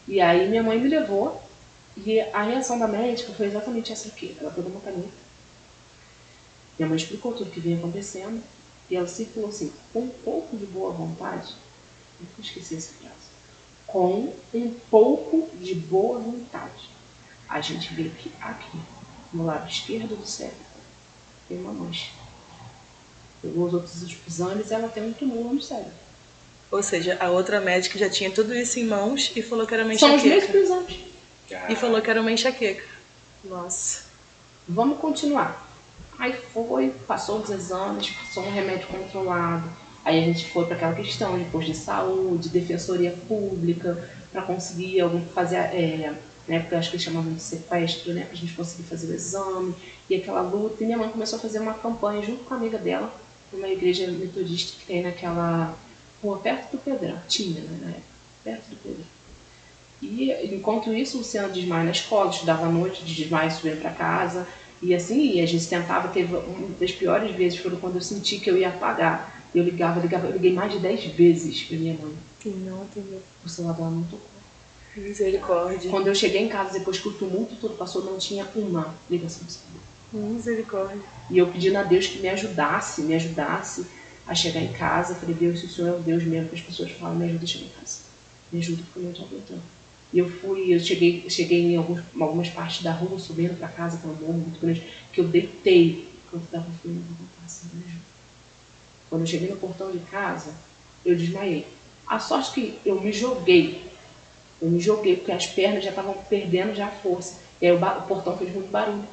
E aí minha mãe me levou e a reação da médica foi exatamente essa aqui. Ela pegou uma caneta. Minha mãe explicou tudo o que vinha acontecendo e ela circulou assim, com um pouco de boa vontade, nunca esqueci essa frase, com um pouco de boa vontade, a gente vê que aqui no lado esquerdo do cérebro. Tem uma mancha. Pegou os outros exames e ela tem um tumor no cérebro. Ou seja, a outra médica já tinha tudo isso em mãos e falou que era uma São enxaqueca. os mesmos exames. E falou que era uma enxaqueca. Nossa. Vamos continuar. Aí foi, passou os exames, passou um remédio controlado. Aí a gente foi para aquela questão de posto de saúde, defensoria pública, para conseguir fazer, na época eu acho que eles chamavam de sequestro, né, para a gente conseguir fazer o exame. E aquela luta. E minha mãe começou a fazer uma campanha junto com a amiga dela, numa igreja metodista que tem naquela rua perto do Pedrão. Tinha, né, na época, perto do Pedrão. E enquanto isso, o Luciano desmaia na escola, estudava à noite, desmaia, subia para casa. E assim, e a gente tentava, teve uma das piores vezes, foi quando eu senti que eu ia apagar. Eu ligava, eu liguei mais de 10 vezes para minha mãe. E não atendeu. O celular dela não tocou. Misericórdia. Quando eu cheguei em casa, depois que o tumulto todo passou, não tinha uma ligação de celular. Misericórdia. E eu pedindo a Deus que me ajudasse a chegar em casa. Falei, Deus, se o Senhor é o Deus mesmo, que as pessoas falam, me ajuda a chegar em casa. Me ajuda, porque eu não estou aguentando. E eu cheguei em algumas partes da rua, subindo para casa, com um morro muito grande, que eu deitei. Quando estava filmando, eu vou passar, me ajuda. Quando eu cheguei no portão de casa, eu desmaiei. A sorte que eu me joguei, porque as pernas já estavam perdendo já a força. E aí o portão fez muito barulho.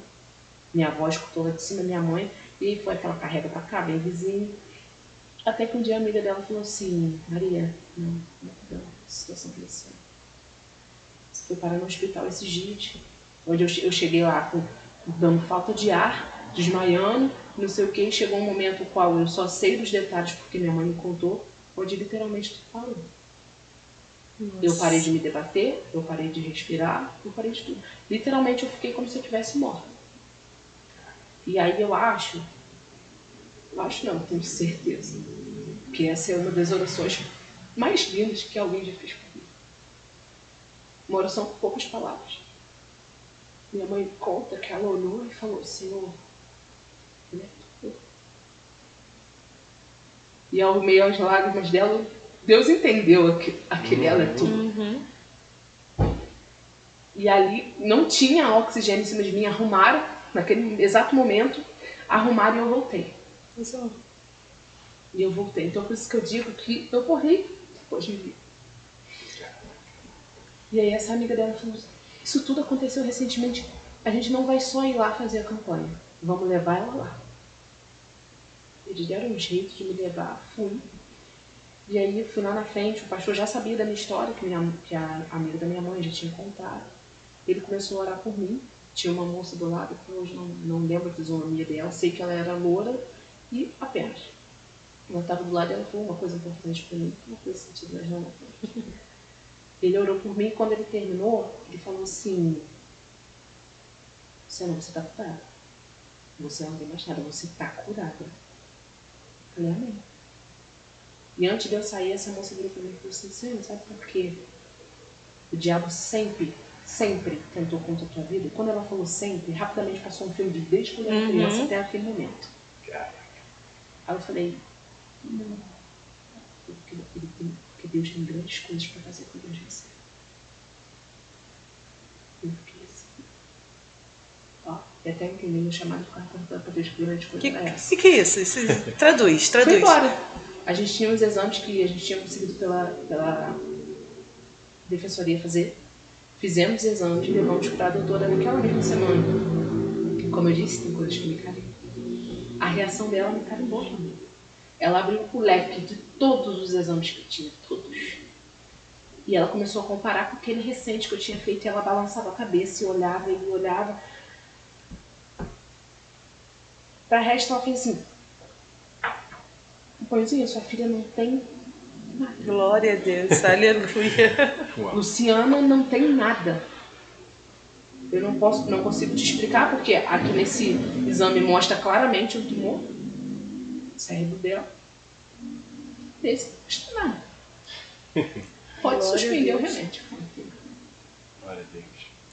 Minha avó escutou lá de cima, minha mãe, e aí foi aquela carrega pra cá, bem vizinho. Até que um dia a amiga dela falou assim, Maria, não situação policial. Você foi parar no hospital esses dias, onde eu cheguei lá dando falta de ar, desmaiando, não sei o que, e chegou um momento no qual eu só sei dos detalhes porque minha mãe me contou, onde literalmente tudo parou. Nossa. Eu parei de me debater, eu parei de respirar, eu parei de tudo. Literalmente eu fiquei como se eu tivesse morta. E aí eu acho não, tenho certeza, que essa é uma das orações mais lindas que alguém já fez por mim. Uma oração com poucas palavras. Minha mãe conta que ela olhou e falou, Senhor, ele é tudo. E ao meio às lágrimas dela, Deus entendeu aquele ela é tudo. Uhum. E ali não tinha oxigênio em cima de mim, arrumaram, naquele exato momento, arrumaram e eu voltei. Isso. E eu voltei. Então por isso que eu digo que eu morri depois de vir. E aí essa amiga dela falou, isso tudo aconteceu recentemente, a gente não vai só ir lá fazer a campanha, vamos levar ela lá. Eles deram um jeito de me levar, fui. E aí fui lá na frente, o pastor já sabia da minha história, que a amiga da minha mãe já tinha contado. Ele começou a orar por mim, tinha uma moça do lado, que hoje não lembro a fisionomia dela, sei que ela era loura e apenas. Ela estava do lado e ela falou uma coisa importante para mim, não fez sentido, mas não foi. Ele orou por mim e quando ele terminou, ele falou assim, você está curada. Você não tem mais nada, você está curada. Eu falei, amém. E antes de eu sair, essa moça virou para mim e falou assim, Senhor, sabe por quê? O diabo sempre tentou contra a tua vida. E quando ela falou sempre, rapidamente passou um filme de desde quando eu era criança até aquele momento. Aí eu falei, não, porque Deus tem grandes coisas para fazer com Deus você. Eu fiquei assim. Ó, e até entendi meu chamado para Deus que grandes coisas era essa. O que é isso? Traduz. Fui embora. A gente tinha os exames que a gente tinha conseguido pela defensoria fazer. Fizemos os exames, levamos para a doutora naquela mesma semana. Como eu disse, tem coisas que me carimbam. A reação dela me carimbou também. Ela abriu o leque de todos os exames que eu tinha, todos. E ela começou a comparar com aquele recente que eu tinha feito e ela balançava a cabeça e olhava, e olhava. Para o resto, ela fez assim, pois sua filha não tem nada. Glória a Deus, aleluia. Luciana não tem nada. Eu não consigo te explicar, porque aqui nesse exame mostra claramente o tumor no cérebro dela. Desse não está nada. Pode suspender o remédio. Glória a Deus.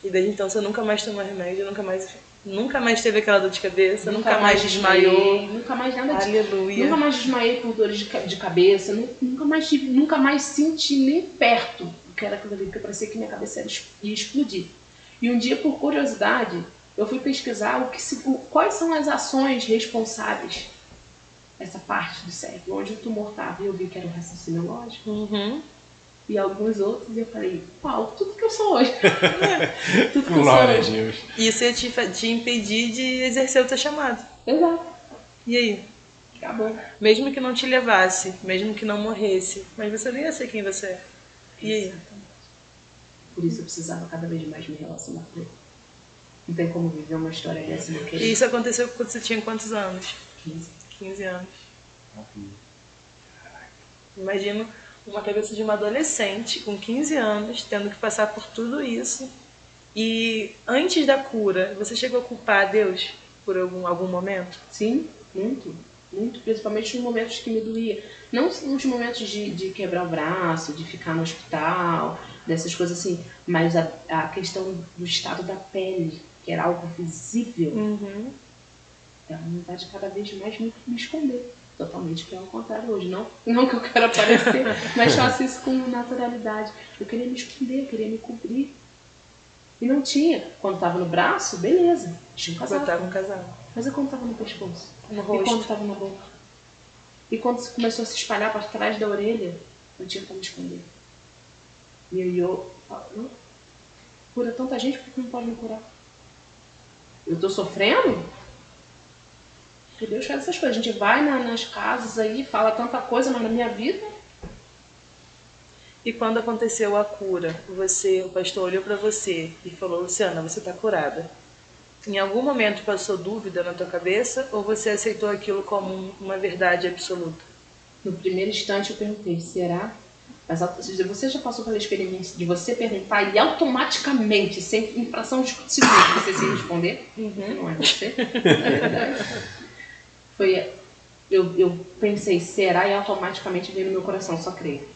E desde então você nunca mais tomou remédio, nunca mais teve aquela dor de cabeça, nunca mais desmaiou. Nunca mais nada disso. Aleluia. Nunca mais desmaiei por dores de cabeça, nunca mais senti nem perto do que era aquilo ali, porque parecia que minha cabeça ia explodir. E um dia, por curiosidade, eu fui pesquisar quais são as ações responsáveis, essa parte do cérebro, onde o tumor estava. E eu vi que era o raciocínio lógico. E alguns outros, e eu falei, uau, tudo que eu sou hoje. Tudo que eu sou hoje. Deus. Isso ia te impedir de exercer o teu chamado. Exato. E aí? Acabou. Mesmo que não te levasse, mesmo que não morresse, mas você nem ia ser quem você é. E aí? Por isso eu precisava cada vez mais me relacionar com ele. Não tem como viver uma história dessa não querer. E isso aconteceu quando você tinha quantos anos? 15 anos. Imagino uma cabeça de uma adolescente com 15 anos, tendo que passar por tudo isso. E antes da cura, você chegou a culpar Deus por algum momento? Sim, muito. Muito, principalmente nos momentos que me doía. Não nos momentos de quebrar o braço, de ficar no hospital, dessas coisas assim, mas a questão do estado da pele, que era algo visível, é uma vontade de cada vez mais me esconder. Totalmente pelo contrário hoje. Não que eu quero aparecer, mas faço isso com naturalidade. Eu queria me esconder, eu queria me cobrir. E não tinha. Quando estava no braço, beleza. Tinha um casaco. Botava um casaco. Mas e quando estava no pescoço? No rosto. E quando estava na boca? E quando começou a se espalhar para trás da orelha, não tinha como esconder. E eu falo, cura tanta gente, por que não pode me curar? Eu estou sofrendo? Porque Deus faz essas coisas. A gente vai nas casas aí, fala tanta coisa, mas na minha vida... E quando aconteceu a cura, o pastor olhou para você e falou, Luciana, você está curada. Em algum momento passou dúvida na tua cabeça ou você aceitou aquilo como uma verdade absoluta? No primeiro instante eu perguntei, será? Mas você já passou pela experiência de você perguntar e automaticamente, sem infração de segundos, você se responder? Não é você? É verdade. Eu pensei, será? E automaticamente veio no meu coração, só creio.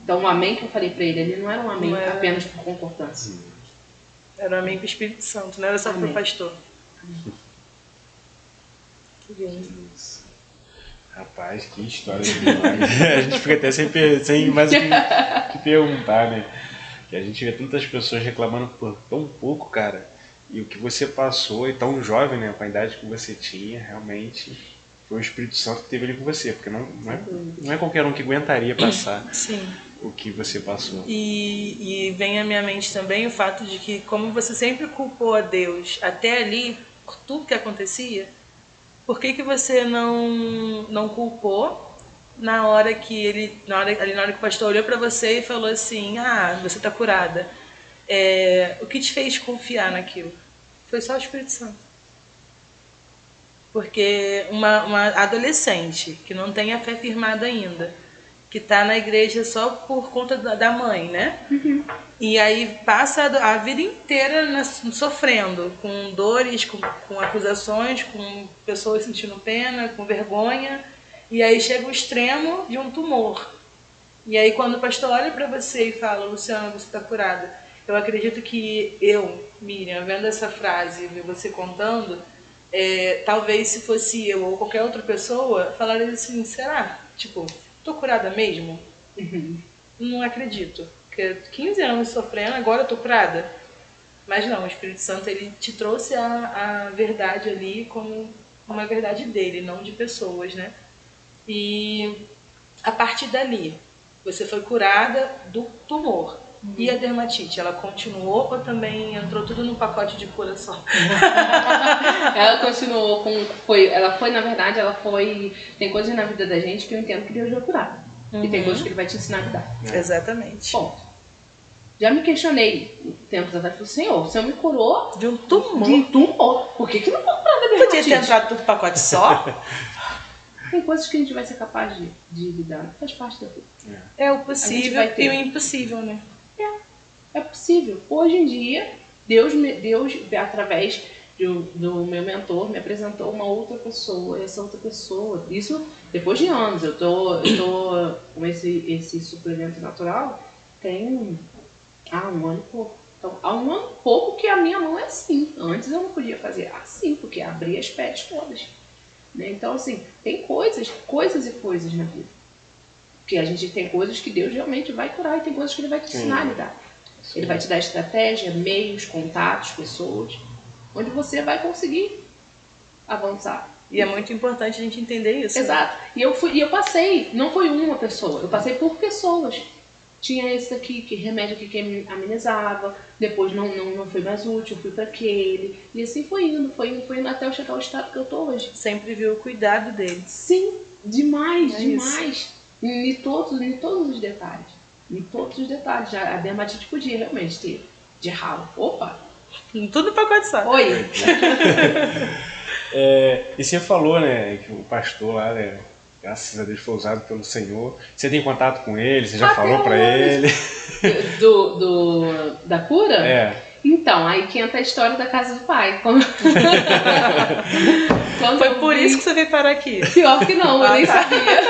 Então o amém que eu falei pra ele não era um amém apenas por concordância. Era um amém pro Espírito Santo, não era só pro pastor. Que lindo. Rapaz, que história de milagre. A gente fica até sem mais o que perguntar, né? Que a gente vê tantas pessoas reclamando por tão pouco, cara. E o que você passou, e tão jovem, né? Com a idade que você tinha, realmente foi o Espírito Santo que esteve ali com você. Porque não é qualquer um que aguentaria passar o que você passou. E vem à minha mente também o fato de que, como você sempre culpou a Deus até ali, por tudo que acontecia, por que você não culpou na hora que o pastor olhou para você e falou assim, você está curada? O que te fez confiar naquilo? Foi só o Espírito Santo. Porque uma adolescente que não tem a fé firmada ainda, que está na igreja só por conta da mãe, né? E aí passa a vida inteira sofrendo, com dores, com acusações, com pessoas sentindo pena, com vergonha. E aí chega o extremo de um tumor. E aí quando o pastor olha para você e fala, Luciana, você está curada. Eu acredito que Miriam, vendo essa frase e você contando, talvez se fosse eu ou qualquer outra pessoa, falaria assim, será? Tipo, tô curada mesmo? Não acredito. Porque 15 anos sofrendo, agora eu tô curada. Mas não, o Espírito Santo, ele te trouxe a verdade ali como uma verdade dele, não de pessoas, né? E a partir dali, você foi curada do tumor. E a dermatite, ela continuou ou também entrou tudo no pacote de cura só? Ela continuou tem coisas na vida da gente que eu entendo que Deus vai curar. E tem coisas que ele vai te ensinar a lidar. Exatamente. Ponto. Já me questionei tempos atrás, falei, Senhor, o Senhor me curou de um tumor. Por que não foi curada da dermatite? Podia ter entrado tudo no pacote só? Tem coisas que a gente vai ser capaz de lidar. Faz parte da vida. É o possível e o impossível, né? É possível. Hoje em dia, Deus através do meu mentor, me apresentou uma outra pessoa. Essa outra pessoa, isso depois de anos. Eu tô com esse suplemento natural tem há um ano e pouco. Então, há um ano e pouco que a minha mão é assim. Antes eu não podia fazer assim, porque abria as peles todas. Né? Então, assim, tem coisas e coisas na vida. Porque a gente tem coisas que Deus realmente vai curar e tem coisas que Ele vai te ensinar a lidar. Sim. Ele vai te dar estratégia, meios, contatos, pessoas, onde você vai conseguir avançar. E é muito importante a gente entender isso. Exato. Né? E eu passei, não foi uma pessoa, eu passei por pessoas. Tinha esse aqui, que remédio aqui que amenizava, depois não foi mais útil, fui para aquele. E assim foi indo até eu chegar ao estado que eu tô hoje. Sempre viu o cuidado dele. Sim, demais. Em todos os detalhes. Em todos os detalhes. A dermatite podia realmente ter de ralo. Opa! Tudo pacote só. Oi! E você falou, né, que o pastor lá, né, graças a Deus foi usado pelo Senhor. Você tem contato com ele? Você já falou para ele? Da cura? É. Então, aí que entra a história da casa do pai. Foi por isso que você veio parar aqui? Pior que não, eu nem sabia.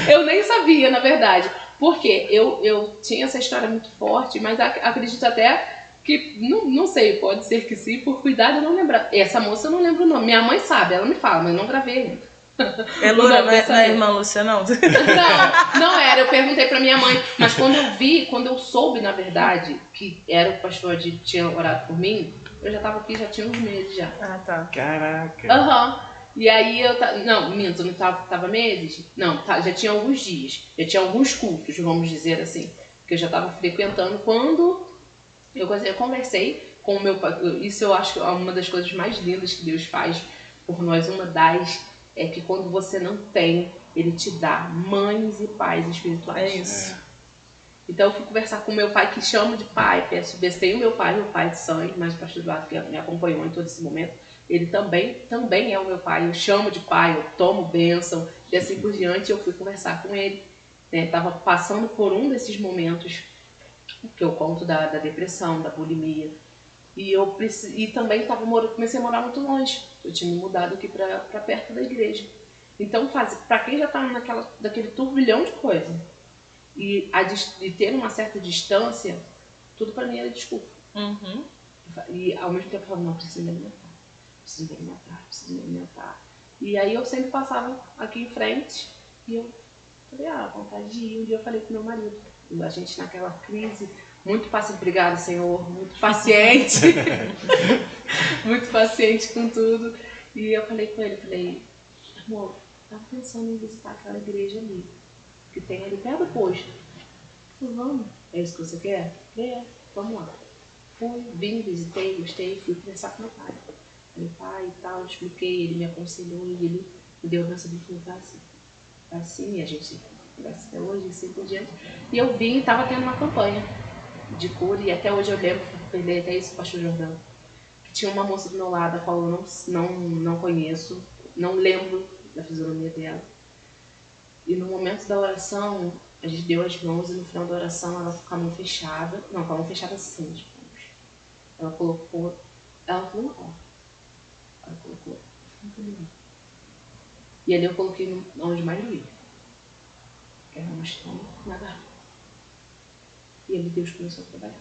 Eu nem sabia, na verdade. Porque eu tinha essa história muito forte, mas acredito até que, não sei, pode ser que sim, por cuidado eu não lembro. Essa moça eu não lembro o nome. Minha mãe sabe, ela me fala, mas eu não gravei ainda. É Lura, não é a irmã Lúcia, não? Não era, eu perguntei pra minha mãe, mas quando eu soube, na verdade, que era o pastor que tinha orado por mim, eu já tava aqui, já tinha uns meses já. Ah, tá. Caraca. Aham. E aí não, minto, não tava meses? Não, já tinha alguns dias, já tinha alguns cultos, vamos dizer assim, que eu já tava frequentando quando eu conversei com o meu pai. Isso eu acho que é uma das coisas mais lindas que Deus faz por nós, é que quando você não tem, ele te dá mães e pais espirituais. É isso. Então eu fui conversar com o meu pai, que chamo de pai, peço ver se tem o meu pai de sangue, mas o pastor Eduardo, que me acompanhou em todo esse momento, ele também é o meu pai, eu chamo de pai, eu tomo bênção, e assim por diante. Eu fui conversar com ele, né? Estava passando por um desses momentos que eu conto da depressão, da bulimia, e também comecei a morar muito longe. Eu tinha me mudado aqui para perto da igreja. Então, para quem já está daquele turbilhão de coisa e ter uma certa distância, tudo para mim era desculpa. Uhum. E ao mesmo tempo eu falava, não, preciso me alimentar. E aí eu sempre passava aqui em frente e eu falei, vontade de ir. Um dia eu falei com meu marido, a gente naquela crise, muito paciente, obrigada, Senhor, muito paciente, muito paciente com tudo. E eu falei com ele, amor, tava pensando em visitar aquela igreja ali, que tem ali perto do posto. Eu falei, vamos, é isso que você quer? É, vamos lá. Fui, vim, visitei, gostei, fui conversar com meu pai. Falei, pai e tal, expliquei, ele me aconselhou e ele me deu nessa de falar assim, e a gente conversa até hoje, assim por diante. E eu vim e estava tendo uma campanha de cura, e até hoje eu lembro, perdi até isso, pastor Jordão, que tinha uma moça do meu lado, a qual eu não conheço, não lembro da fisionomia dela. E no momento da oração, a gente deu as mãos e no final da oração ela ficou com a mão fechada, com a mão fechada assim, tipo, ela colocou e ali eu coloquei onde mais doía, que era no estômago, na garganta. E ali Deus começou a trabalhar.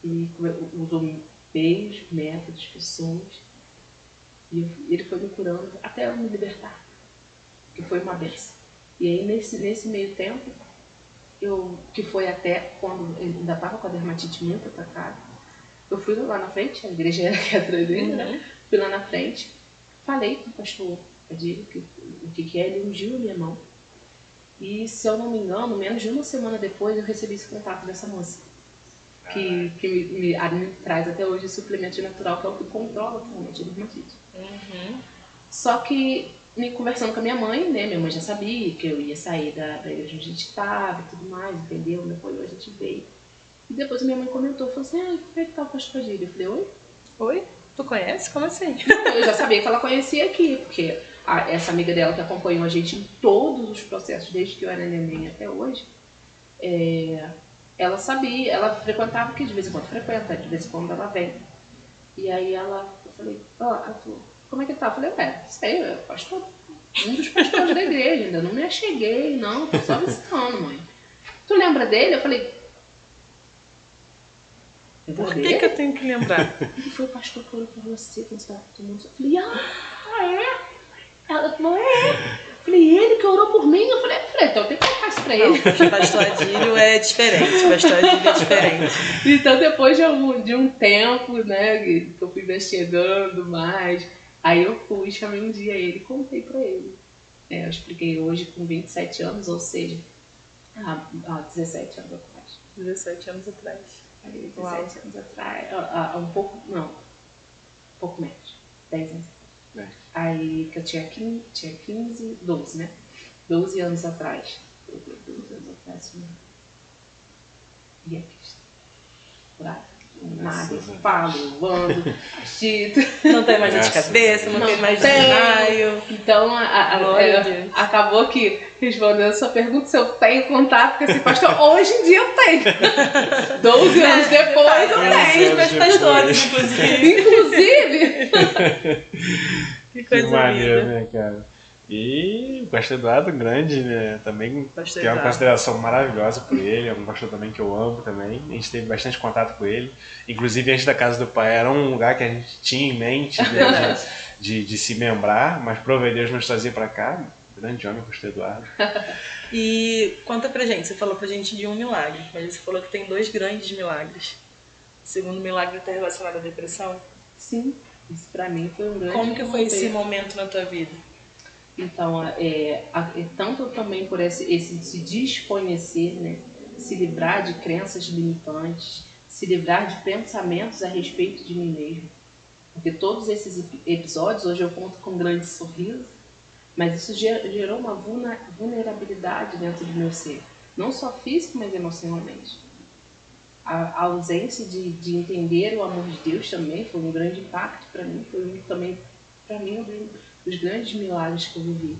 E usou meios, métodos, pessoas. E ele foi me curando até eu me libertar, que foi uma bênção. E aí nesse meio tempo, que foi até quando eu ainda estava com a dermatite muito atacada, eu fui lá na frente, a igreja era aqui atrás dele, né? Fui lá na frente, falei com o pastor Adílio o que é, ele ungiu a minha mão. E se eu não me engano, menos de uma semana depois eu recebi esse contato dessa moça, que me traz até hoje o suplemento natural, que é o que controla atualmente a dermatite. Uhum. Só que, me conversando com a minha mãe, né, minha mãe já sabia que eu ia sair da igreja onde a gente estava e tudo mais, entendeu? Me apoiou, a gente veio. E depois a minha mãe comentou, falou assim, como é que tá o pastor Adílio? Eu falei, oi? Oi? Tu conhece? Como assim? Eu já sabia que ela conhecia aqui, porque essa amiga dela que acompanhou a gente em todos os processos, desde que eu era neném até hoje, ela sabia, ela frequentava aqui, de vez em quando frequenta, de vez em quando ela vem. E aí ela falou, como é que tá? Eu falei, sei, eu pastor, um dos pastores da igreja, ainda não me acheguei, não, tô só visitando, mãe. Tu lembra dele? Eu falei, por que eu tenho que lembrar? Ele foi o pastor que orou por você, quando você estava tomando. Eu falei, é? Ela falou, é. Eu falei, ele que orou por mim? Eu falei, então eu tenho que contar isso pra pra ele. Não, pastor Adílio é diferente. Pastor Adílio é diferente. Então, depois de um tempo, né, que eu fui investigando mais, aí eu fui, chamei um dia ele e contei pra ele. Eu expliquei hoje com 27 anos, ou seja, há 17 anos atrás. 17 anos atrás. Aí, 17 anos atrás, um pouco menos, 10 anos. Aí que eu tinha 15, 12, né? 12 anos atrás. 12 anos atrás, e é Cristo. Curado. Nada, eu falo, ando, agito. Não tem mais dor de cabeça, não tem mais desmaio. Então, acabou que, respondendo a sua pergunta, se eu tenho contato com esse pastor, hoje em dia eu tenho. 12 anos depois eu tenho. Meus pastores, inclusive. Que coisa maneiro, né, cara? E o pastor Eduardo grande, né? Também tem uma consideração maravilhosa por ele. É um pastor também que eu amo também. A gente teve bastante contato com ele. Inclusive, antes da casa do pai, era um lugar que a gente tinha em mente, né, de se membrar, mas prova Deus nos trazer para cá. Grande homem, pastor Eduardo. E conta pra gente, você falou pra gente de um milagre, mas você falou que tem 2 grandes milagres. O segundo milagre está relacionado à depressão? Sim, isso pra mim foi um grande Como que foi esse momento na tua vida? Então, tanto também por esse se desconhecer, né? Se livrar de crenças limitantes, se livrar de pensamentos a respeito de mim mesmo. Porque todos esses episódios, hoje eu conto com um grande sorriso, mas isso gerou uma vulnerabilidade dentro do meu ser. Não só físico, mas emocionalmente. A ausência de entender o amor de Deus também foi um grande impacto para mim. Foi também, para mim, um dos grandes milagres que eu vivi.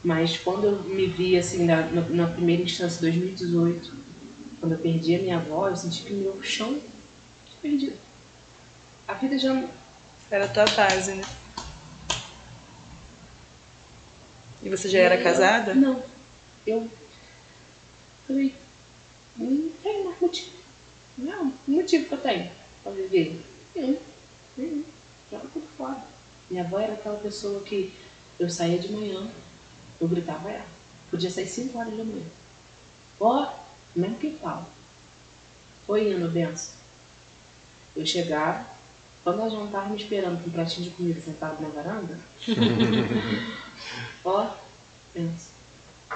Mas quando eu me vi assim na primeira instância, 2018, quando eu perdi a minha avó, eu senti que o meu chão tinha perdido. A vida já não... Era a tua base, né? E você já era casada? Não. Eu falei, não tem mais motivo. Não, motivo que eu tenho para viver. Nenhum. Joga tudo fora. Minha avó era aquela pessoa que eu saía de manhã, eu gritava ela. Podia sair 5 horas da manhã. Ó, mesmo que fala. Foi indo, benção. Eu chegava, quando ela já não estava me esperando com um pratinho de comida sentado na varanda, ó, benção.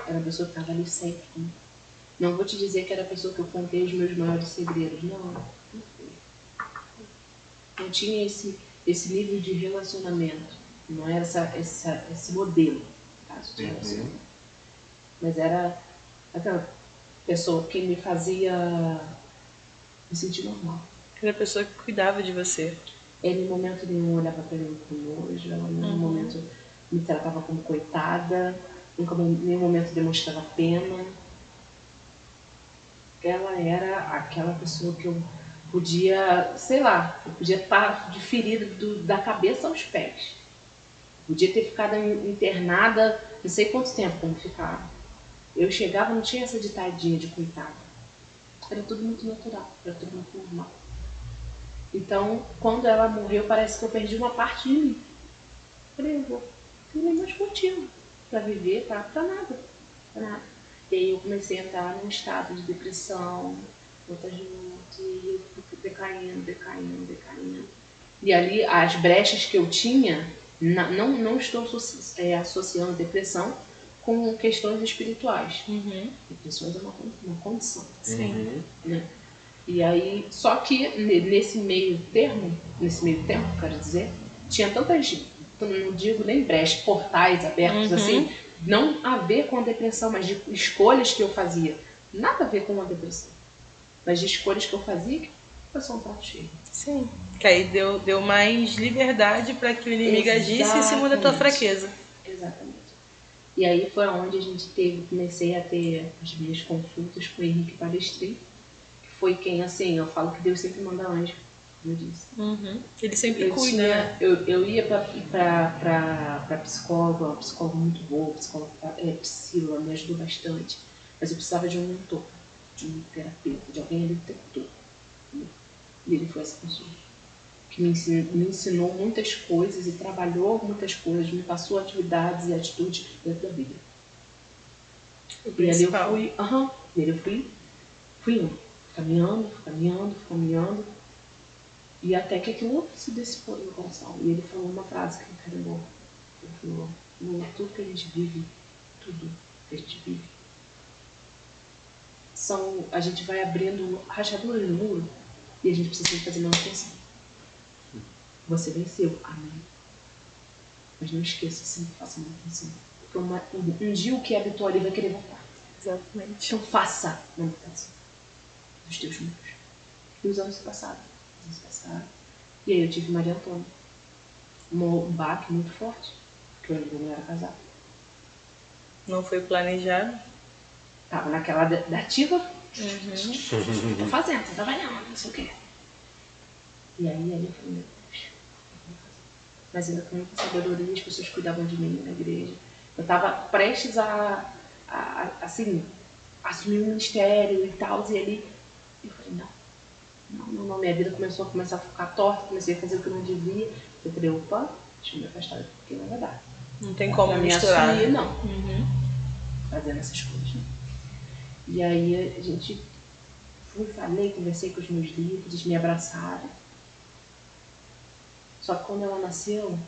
Era a pessoa que estava ali sempre comigo. Não vou te dizer que era a pessoa que eu contei os meus maiores segredos. Não foi. Não tinha esse nível de relacionamento. Não era esse modelo, caso de relacionamento. Mas era aquela pessoa que me fazia me sentir normal. Era a pessoa que cuidava de você. Ele, em momento nenhum, olhava para mim com nojo. Ela, em nenhum momento, me tratava como coitada. Em nenhum momento demonstrava pena. Ela era aquela pessoa que eu podia, sei lá, eu podia estar de ferida da cabeça aos pés. Podia ter ficado internada não sei quanto tempo como ficava. Eu chegava, não tinha essa ditadinha de coitada. Era tudo muito natural, era tudo muito normal. Então, quando ela morreu, parece que eu perdi uma parte de mim. Falei, eu vou ter mais motivo para viver, para nada. Pra nada. E aí eu comecei a entrar num estado de depressão, outras juntas, e eu fui decaindo. E ali, as brechas que eu tinha, não estou associando depressão com questões espirituais. Depressões é uma condição. Sim. Né? E aí, só que nesse meio tempo, quero dizer, tinha tantas, não digo nem brechas, portais abertos assim, não a ver com a depressão, mas de escolhas que eu fazia. Nada a ver com a depressão, mas de escolhas que eu fazia que foi só um prato cheio. Sim. Que aí deu mais liberdade para que o inimigo agisse em cima da tua fraqueza. Exatamente. E aí foi onde comecei a ter as minhas consultas com o Henrique Palestri, que foi quem, assim, eu falo que Deus sempre manda anjo, como eu disse. Ele sempre cuida, né? Eu ia pra psicóloga, uma psicóloga muito boa, psicóloga Priscila, me ajudou bastante, mas eu precisava de um mentor, de um terapeuta, de alguém ali o tempo todo. E ele foi essa pessoa que me ensinou muitas coisas e trabalhou muitas coisas, me passou atividades e atitudes dentro da Bíblia. E ali eu fui indo, caminhando. E até que aquilo se dissipou no meu coração. E ele falou uma frase que me carimbou. Ele falou, tudo que a gente vive, a gente vai abrindo rachaduras no muro e a gente precisa fazer manutenção. Você venceu, amém. Mas não esqueça, sempre faça manutenção. Porque um dia o que habitou ali vai querer voltar. Exatamente. Então faça manutenção dos teus muros. E os anos passaram. E aí eu tive Maria Antônia. Um baque muito forte, porque eu ainda não era casada. Não foi planejado? Tava naquela da ativa. Tô fazendo, tô trabalhando, não sei o quê. E aí eu falei, meu Deus, mas ainda com muita sabedoria, as pessoas cuidavam de mim na igreja. Eu tava prestes a assumir um ministério e tal, e ali eu falei, não, minha vida começou a ficar torta, comecei a fazer o que eu não devia. Eu falei, opa, deixa eu me afastar porque não vai dar. Não tem como misturar. Assumir, não. Fazendo essas coisas, né? E aí a gente falei, conversei com os meus líderes, eles me abraçaram. Só que quando ela nasceu,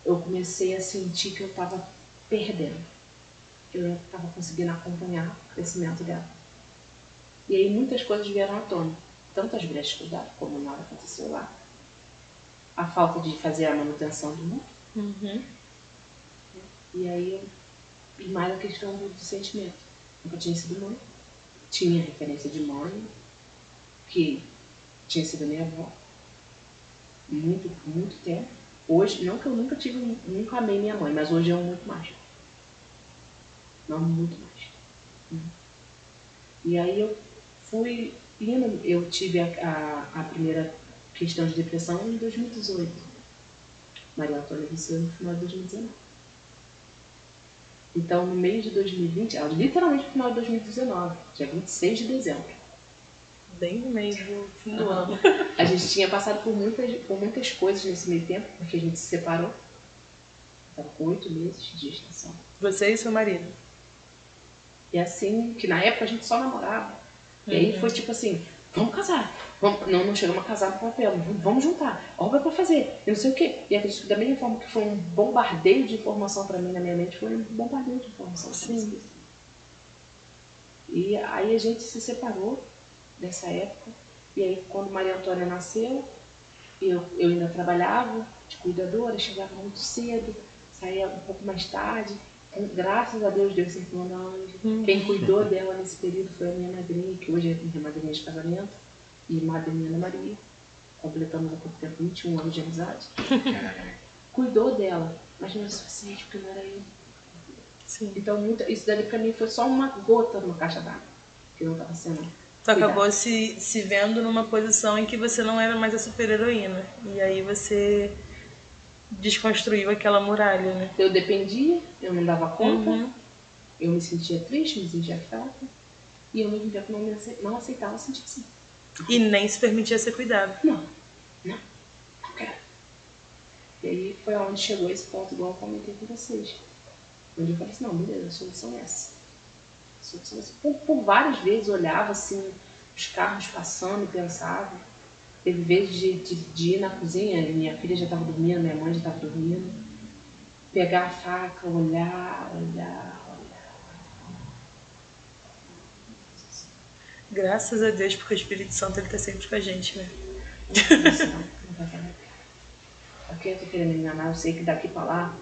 eu comecei a sentir que eu estava perdendo. Eu não estava conseguindo acompanhar o crescimento dela. E aí muitas coisas vieram à tona. Tanto as brechas que eu dava, como nada aconteceu lá. A falta de fazer a manutenção do mundo. E aí, e mais a questão do sentimento. Nunca tinha sido mãe. Tinha referência de mãe, que tinha sido minha avó. Muito tempo. Hoje, não que eu nunca amei minha mãe, mas hoje eu amo muito mais. Não muito mais. E aí eu fui indo, eu tive a primeira questão de depressão em 2018. Maria Antônia venceu no final de 2019. Então, no meio de 2020, literalmente no final de 2019, dia 26 de dezembro. Bem no meio do fim do ano. A gente tinha passado por muitas coisas nesse meio tempo, porque a gente se separou. Estava com 8 meses de gestação. Você e seu marido? E assim, que na época a gente só namorava. E aí foi tipo assim, vamos casar. Não chegamos a casar no papel, vamos juntar. Obra pra fazer, eu não sei o quê. E acredito que da mesma forma que foi um bombardeio de informação pra mim na minha mente, foi um bombardeio de informação. Sim. E aí a gente se separou dessa época. E aí quando Maria Antônia nasceu, eu ainda trabalhava de cuidadora, chegava muito cedo, saía um pouco mais tarde. Graças a Deus, Deus sempre manda anjo. Quem cuidou dela nesse período foi a minha madrinha, que hoje é minha madrinha de casamento, e madrinha Ana Maria. Completamos há pouco tempo 21 anos de amizade. Cuidou dela, mas não era suficiente, porque não era eu. Sim. Então, isso dali pra mim foi só uma gota numa caixa d'água, que não estava sendo. Tu acabou se vendo numa posição em que você não era mais a super-heroína. E aí você desconstruiu aquela muralha, né? Eu dependia, eu não dava conta, eu me sentia triste, me sentia fraca, e ao mesmo tempo não aceitava sentir assim. E nem se permitia ser cuidado. Não quero. E aí foi onde chegou esse ponto, igual eu comentei com vocês. Onde eu falei assim, não, beleza, a solução é essa. Por várias vezes eu olhava assim, os carros passando e pensava. Teve vezes de ir na cozinha, minha filha já estava dormindo, minha mãe já estava dormindo. Pegar a faca, olhar. Graças a Deus, porque o Espírito Santo está sempre com a gente, né? Não vai fazer. Porque eu tô querendo me enganar, eu sei que daqui para lá.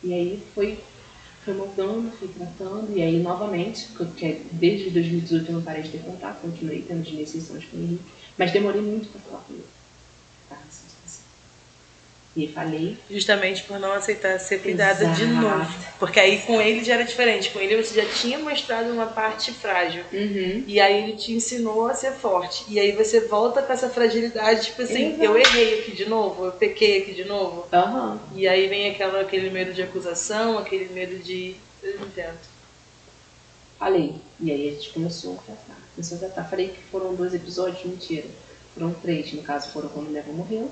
E aí foi mudando, fui tratando, e aí novamente, porque desde 2018 eu não parei de ter contato, continuei tendo as necessidades com ele, mas demorei muito para falar com ele. E falei. Justamente por não aceitar ser cuidada de novo. Porque aí com ele já era diferente. Com ele você já tinha mostrado uma parte frágil. E aí ele te ensinou a ser forte. E aí você volta com essa fragilidade, tipo assim, eu errei aqui de novo, eu pequei aqui de novo. E aí vem aquele medo de acusação, aquele medo de... Eu entendo. Falei. E aí a gente começou a tratar. Falei que foram 2 episódios, mentira. Foram 3, no caso foram quando minha avó morreu.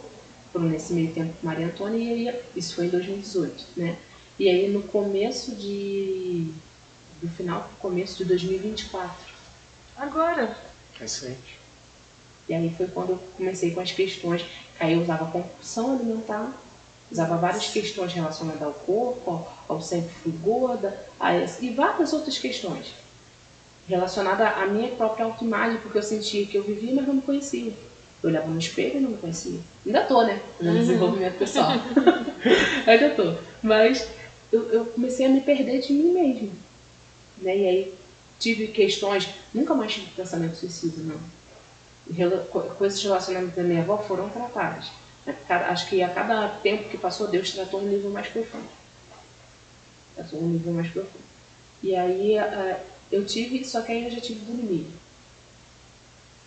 Foram nesse meio tempo com Maria Antônia, e aí, isso foi em 2018, né? E aí no começo do final pro começo de 2024. Agora. Recente. E aí foi quando eu comecei com as questões. Aí eu usava compulsão alimentar, usava várias questões relacionadas ao corpo, ao sempre fui gorda, e várias outras questões relacionadas à minha própria autoimagem, porque eu sentia que eu vivia, mas não me conhecia. Eu olhava no espelho e não me conhecia. Ainda tô, né? No desenvolvimento pessoal. Ainda tô. Mas eu comecei a me perder de mim mesma. Né? E aí tive questões, nunca mais tive pensamento suicida, não. Coisas relacionadas à minha avó foram tratadas. Acho que a cada tempo que passou, Deus tratou um nível mais profundo. E aí eu tive, só que aí eu já tive bulimia.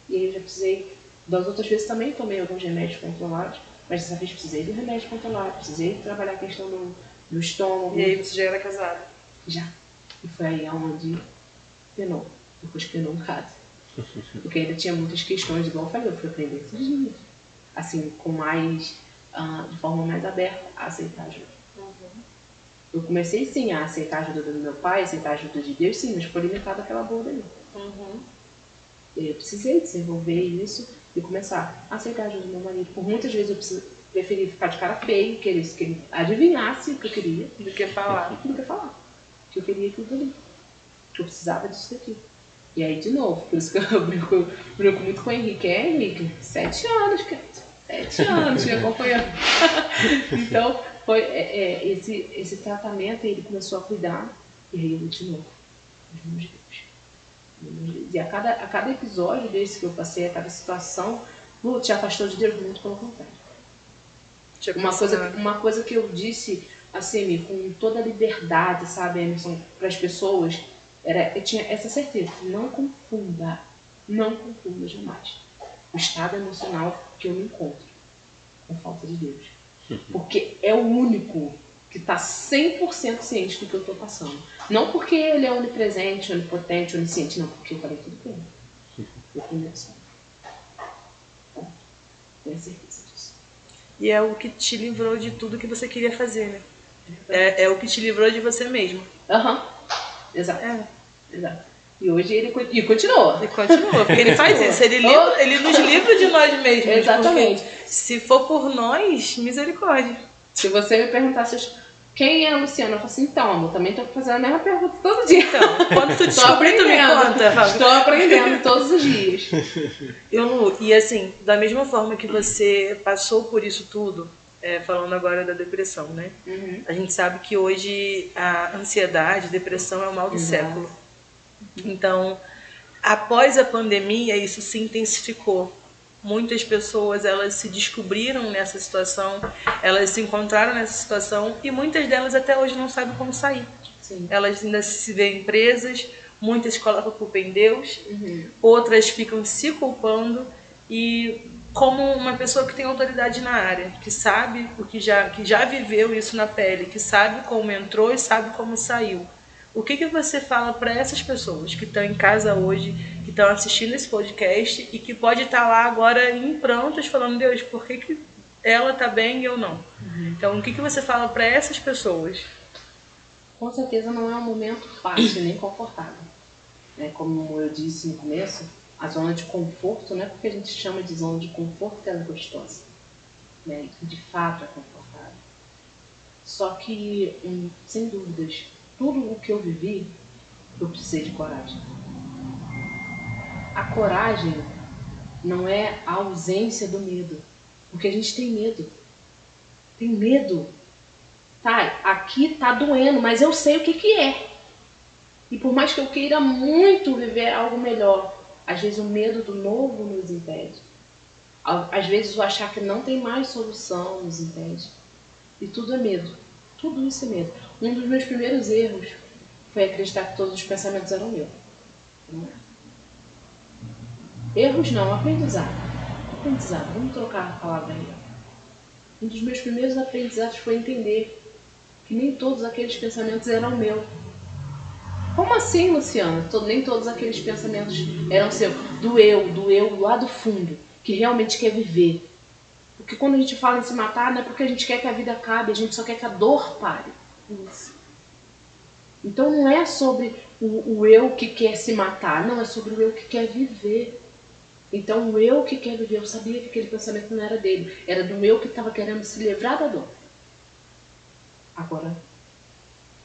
E aí eu já precisei, das outras vezes também tomei alguns remédios controlados, mas dessa vez precisei do remédio controlado, precisei trabalhar a questão do estômago. E aí você já era casada? Já. E foi aí onde penou. Depois penou um bocado. Porque ainda tinha muitas questões, igual eu falei, eu fui aprender esses dias. Assim, com mais, de forma mais aberta, a aceitar ajuda. Eu comecei sim a aceitar a ajuda do meu pai, aceitar a ajuda de Deus, sim, mas foi limitado aquela bolha ali. Eu precisei desenvolver isso e começar a aceitar a ajuda do meu marido. Por muitas vezes eu preferi ficar de cara feia, que ele adivinhasse o que eu queria, do que falar. Que eu queria aquilo ali. Que eu precisava disso daqui. E aí, de novo, por isso que eu brinco muito com o Henrique. Henrique, 7 anos, cara. 7 anos me acompanhando. Então, foi esse tratamento, ele começou a cuidar, e aí eu de novo. E a cada episódio desse que eu passei, a cada situação, te afastou de Deus, muito pelo contrário. Uma coisa que eu disse, assim, com toda a liberdade, sabe, Emerson, para as pessoas, eu tinha essa certeza, não confunda jamais o estado emocional que eu me encontro com falta de Deus. Porque é o único que está 100% ciente do que eu estou passando. Não porque ele é onipresente, onipotente, onisciente, não, porque eu falei tudo com ele. Eu primeiro só. Tenho certeza disso. E é o que te livrou de tudo que você queria fazer, né? É o que te livrou de você mesmo. Exato. Exato. E hoje ele continua. Porque ele faz isso, ele nos livra de nós mesmos. Exatamente. Se for por nós, misericórdia. Se você me perguntasse quem é a Luciana, eu falo assim, então, eu também estou fazendo a mesma pergunta todo dia. Então, quando tu descobrir, tu me conta. Estou aprendendo todos os dias. E assim, da mesma forma que você passou por isso tudo, falando agora da depressão, né? A gente sabe que hoje a ansiedade, a depressão é o mal do século. Então, após a pandemia, isso se intensificou. Muitas pessoas, elas se descobriram nessa situação, elas se encontraram nessa situação e muitas delas até hoje não sabem como sair. Sim. Elas ainda se veem presas, muitas colocam a culpa em Deus, outras ficam se culpando e como uma pessoa que tem autoridade na área, que sabe o que já viveu isso na pele, que sabe como entrou e sabe como saiu. O que você fala para essas pessoas que estão em casa hoje, que estão assistindo esse podcast e que pode estar lá agora em prantos falando, Deus, por que ela está bem e eu não? Então, o que você fala para essas pessoas? Com certeza não é um momento fácil nem confortável. Como eu disse no começo, a zona de conforto, não é porque a gente chama de zona de conforto que ela é gostosa. Né? De fato é confortável. Só que, sem dúvidas, tudo o que eu vivi, eu precisei de coragem. A coragem não é a ausência do medo. Porque a gente tem medo. Tem medo. Tá, aqui tá doendo, mas eu sei o que é. E por mais que eu queira muito viver algo melhor, às vezes o medo do novo nos impede. Às vezes o achar que não tem mais solução nos impede. E tudo é medo. Tudo isso é medo. Um dos meus primeiros erros foi acreditar que todos os pensamentos eram meus. Não é? Erros não, aprendizado. Aprendizado, vamos trocar a palavra aí. Um dos meus primeiros aprendizados foi entender que nem todos aqueles pensamentos eram meus. Como assim, Luciana? Nem todos aqueles pensamentos eram seus. Do eu, lá do fundo, que realmente quer viver. Porque quando a gente fala em se matar, não é porque a gente quer que a vida acabe, a gente só quer que a dor pare. Isso. Então não é sobre o eu que quer se matar, não, é sobre o eu que quer viver. Então o eu que quer viver, eu sabia que aquele pensamento não era dele, era do eu que estava querendo se livrar da dor. Agora,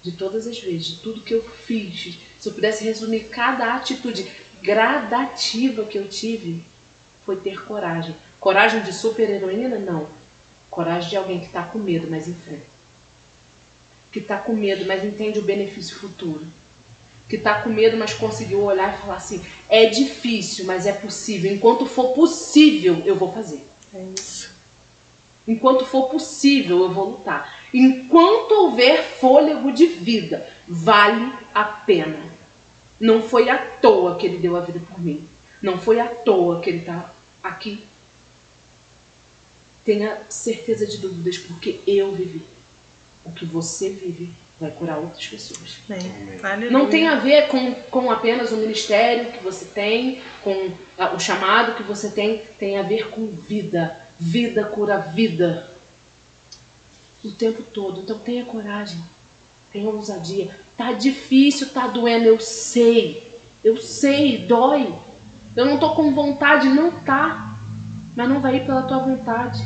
de todas as vezes, de tudo que eu fiz, se eu pudesse resumir cada atitude gradativa que eu tive, foi ter coragem. Coragem de super-heroína? Não. Coragem de alguém que está com medo, mas enfrenta. Que está com medo, mas entende o benefício futuro. Que está com medo, mas conseguiu olhar e falar assim, é difícil, mas é possível. Enquanto for possível, eu vou fazer. É isso. Enquanto for possível, eu vou lutar. Enquanto houver fôlego de vida, vale a pena. Não foi à toa que ele deu a vida por mim. Não foi à toa que ele está aqui. Tenha certeza de dúvidas, porque eu vivi. O que você vive vai curar outras pessoas. Não tem a ver com apenas o ministério que você tem, com o chamado que você tem a ver com vida. Vida cura vida. O tempo todo. Então tenha coragem, tenha ousadia. Tá difícil, tá doendo, eu sei, dói. Eu não tô com vontade, não tá. Mas não vai ir pela tua vontade.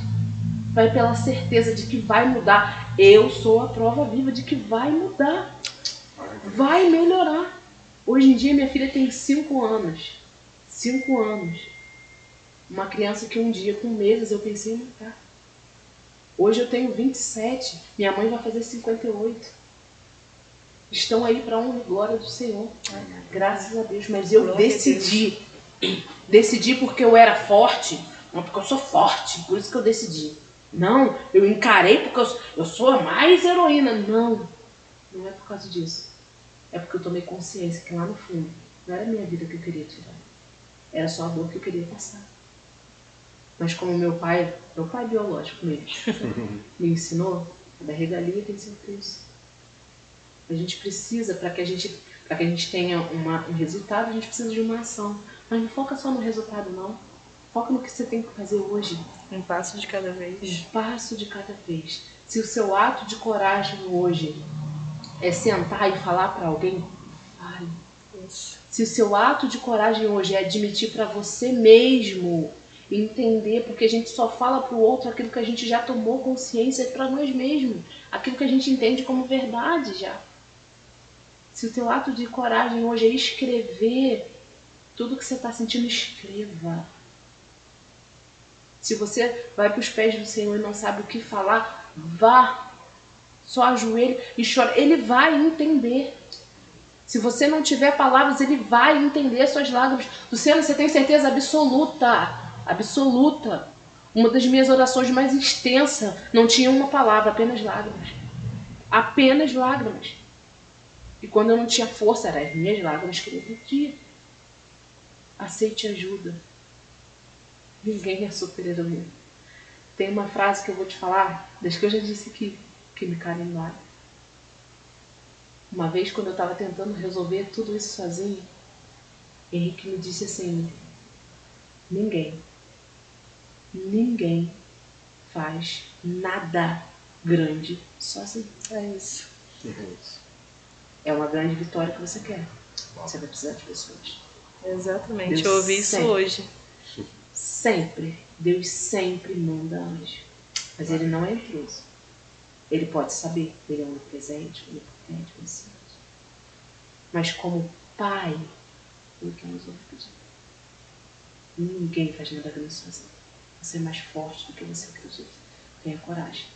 Vai pela certeza de que vai mudar. Eu sou a prova viva de que vai mudar. Vai melhorar. Hoje em dia minha filha tem 5 anos. 5 anos. Uma criança que um dia, com meses, eu pensei em matar. Hoje eu tenho 27. Minha mãe vai fazer 58. Estão aí para honra e glória do Senhor. Graças a Deus. Mas eu decidi. Decidi porque eu era forte. Não porque eu sou forte. Por isso que eu decidi. Não, eu encarei porque eu sou a mais heroína. Não, não é por causa disso. É porque eu tomei consciência que lá no fundo não era a minha vida que eu queria tirar. Era só a dor que eu queria passar. Mas como meu pai biológico mesmo, me ensinou, a regalia tem seu preço. A gente precisa, para que a gente tenha um resultado, a gente precisa de uma ação. Mas não foca só no resultado, não. Foca no que você tem que fazer hoje. Um passo de cada vez. Um passo de cada vez. Se o seu ato de coragem hoje é sentar e falar para alguém, fale. Se o seu ato de coragem hoje é admitir para você mesmo, entender, porque a gente só fala para o outro aquilo que a gente já tomou consciência para nós mesmos, aquilo que a gente entende como verdade já. Se o teu ato de coragem hoje é escrever tudo que você está sentindo, escreva. Se você vai para os pés do Senhor e não sabe o que falar, vá. Só ajoelhe e chora. Ele vai entender. Se você não tiver palavras, ele vai entender as suas lágrimas. Luciana, você tem certeza absoluta? Absoluta. Uma das minhas orações mais extensas não tinha uma palavra, apenas lágrimas. Apenas lágrimas. E quando eu não tinha força, eram as minhas lágrimas que eu pedia. Aceite ajuda. Ninguém é super-heroína. Tem uma frase que eu vou te falar, das que eu já disse aqui, que me cala em lágrimas. Uma vez, quando eu estava tentando resolver tudo isso sozinho, Henrique me disse assim, ninguém faz nada grande sozinho. É isso. É uma grande vitória que você quer. Você vai precisar de pessoas. Exatamente, Deus eu ouvi isso hoje. Sempre, Deus sempre manda anjo. Mas ele não é intruso. Ele pode saber, ele é onipresente, onipotente, onisciente. Mas como pai, ele quer nos ouvir pedir. Ninguém faz nada grande sozinho. Você é mais forte do que você acredita. Tenha coragem.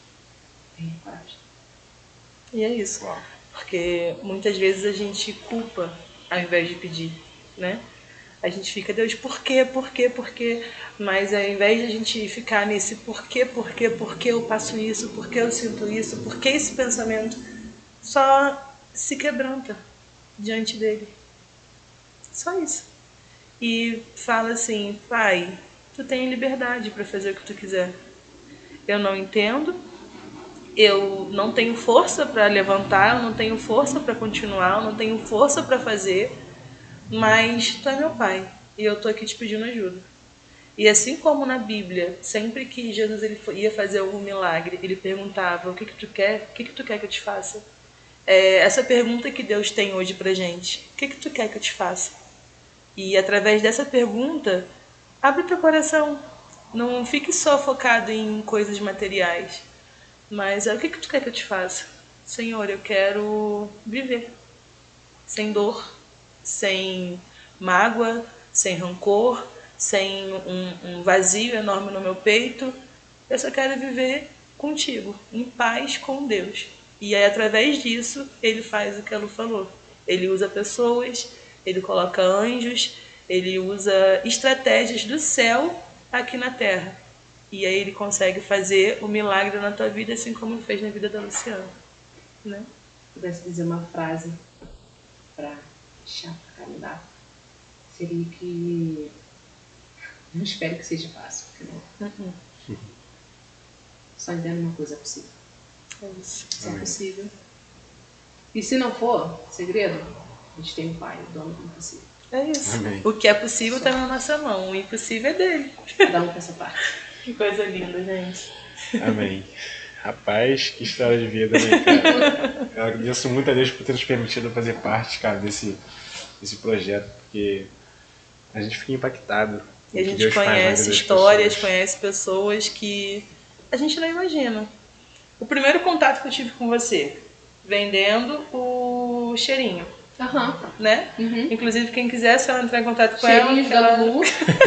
Tenha coragem. E é isso. Porque muitas vezes a gente culpa ao invés de pedir, né? A gente fica, Deus, por quê? Mas ao invés de a gente ficar nesse por que eu passo isso, por que eu sinto isso, por que esse pensamento, só se quebranta diante dele. Só isso. E fala assim, Pai, tu tem liberdade para fazer o que tu quiser. Eu não entendo, eu não tenho força para levantar, eu não tenho força para continuar, eu não tenho força para fazer, mas tu é meu pai e eu tô aqui te pedindo ajuda. E assim como na Bíblia, sempre que Jesus ia fazer algum milagre, ele perguntava, o que tu quer que eu te faça? essa pergunta que Deus tem hoje pra gente. O que tu quer que eu te faça? E através dessa pergunta, abre teu coração. Não fique só focado em coisas materiais. Mas o que tu quer que eu te faça? Senhor, eu quero viver. Sem dor, sem mágoa, sem rancor, sem um vazio enorme no meu peito. Eu só quero viver contigo, em paz com Deus. E aí, através disso, ele faz o que ela falou. Ele usa pessoas, ele coloca anjos, ele usa estratégias do céu aqui na terra. E aí ele consegue fazer o milagre na tua vida, assim como ele fez na vida da Luciana. Né? Se pudesse dizer uma frase para deixar para mudar, seria que não espero que seja fácil, porque não. Só entendo uma coisa, é possível. É isso. Se é possível. E se não for, segredo, a gente tem um pai, o dono do impossível. É isso. Amém. O que é possível está na nossa mão, o impossível é dele. Cada um com essa parte. Que coisa linda, gente. Amém. Rapaz, que história de vida, né, cara? Eu agradeço muito a Deus por ter nos permitido fazer parte, cara, desse projeto, porque a gente fica impactado. E a gente conhece histórias, conhece pessoas que a gente não imagina. O primeiro contato que eu tive com você, vendendo o cheirinho. Né? Inclusive, quem quiser, só entrar em contato com Cheirinhos ela. da Lulu,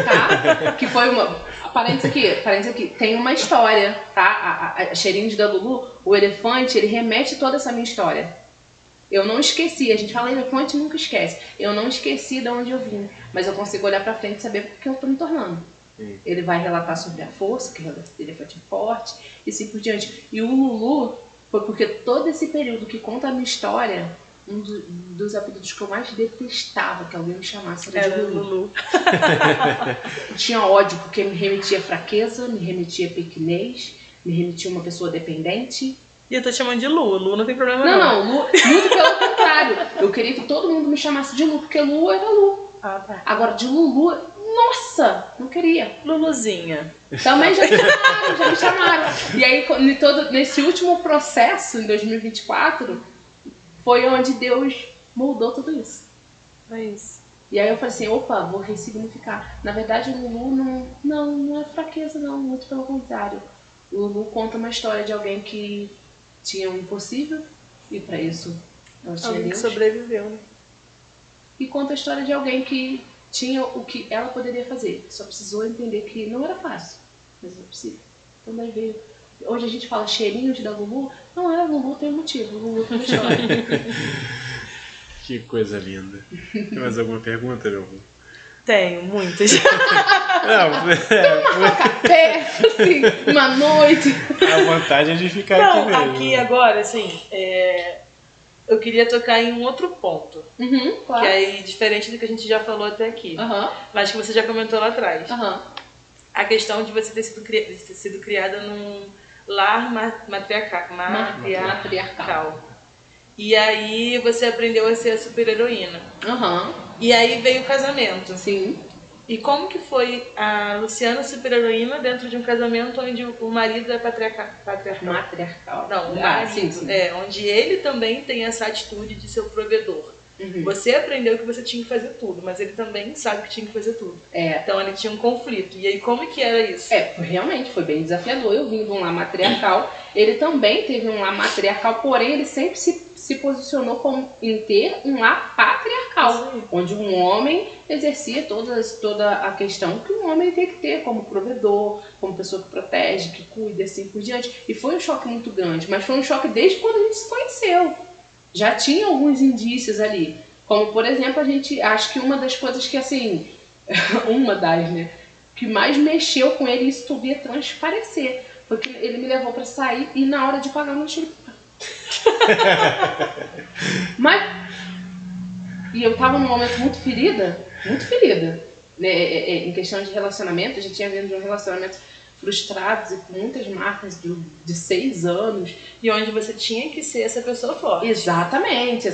tá? Que foi uma... Parênteses aqui, tem uma história, tá? A Cheirinhos da Lulu, o elefante, ele remete toda essa minha história. Eu não esqueci, a gente fala elefante nunca esquece. Eu não esqueci de onde eu vim, mas eu consigo olhar pra frente e saber porque eu tô me tornando. Ele vai relatar sobre a força, que o elefante é forte, e assim por diante. E o Lulu foi porque todo esse período que conta a minha história, um dos apelidos que eu mais detestava que alguém me chamasse era de Lulu. Eu tinha ódio porque me remetia a fraqueza, me remetia a pequenez, me remetia a uma pessoa dependente. E eu tô chamando de Lu. Lu não tem problema não. Lu, muito pelo contrário. Eu queria que todo mundo me chamasse de Lu, porque Lu era Lu. Tá. Agora, de Lulu, nossa, não queria. Luluzinha. Também já me chamaram. E aí, nesse último processo, em 2024, foi onde Deus moldou tudo isso. É isso. E aí eu falei assim, opa, vou ressignificar. Na verdade, o Lulu não é fraqueza, não. Muito pelo contrário. O Lulu conta uma história de alguém que tinha um impossível, e para isso ela tinha alguém Deus. Que sobreviveu, né? E conta a história de alguém que tinha o que ela poderia fazer. Só precisou entender que não era fácil, mas era possível. Então daí veio... Hoje a gente fala cheirinhos da Lulu. Não é, Lulu tem um motivo. Lulu tem uma história. Que coisa linda. Tem mais alguma pergunta, meu amor? Tenho, muitas. Vamos café, assim, uma noite. A vontade é de ficar aqui mesmo. Aqui agora, assim, eu queria tocar em um outro ponto. Claro. Que é diferente do que a gente já falou até aqui. Mas que você já comentou lá atrás. A questão de você ter sido criada num lar matriarcal. E aí você aprendeu a ser a super-heroína. E aí veio o casamento. Sim. E como que foi a Luciana super-heroína dentro de um casamento onde o marido é patriarcal? Matriarcal. Não, o marido. Sim. Onde ele também tem essa atitude de ser o provedor. Você aprendeu que você tinha que fazer tudo, mas ele também sabe que tinha que fazer tudo. Então ele tinha um conflito. E aí como que era isso? Realmente foi bem desafiador. Eu vim de um lar matriarcal. Ele também teve um lar matriarcal, porém ele sempre se posicionou em ter um lar patriarcal, onde um homem exercia toda a questão que um homem tem que ter como provedor, como pessoa que protege, que cuida, assim por diante. E foi um choque muito grande, mas foi um choque desde quando a gente se conheceu. Já tinha alguns indícios ali, como por exemplo, acho que uma das coisas que assim, que mais mexeu com ele, isso tudo ia transparecer, foi que ele me levou para sair e na hora de pagar não tinha. E eu tava num momento muito ferida, né? Em questão de relacionamento, a gente tinha vindo de um relacionamento frustrados e com muitas marcas de 6 anos. E onde você tinha que ser essa pessoa forte. Exatamente.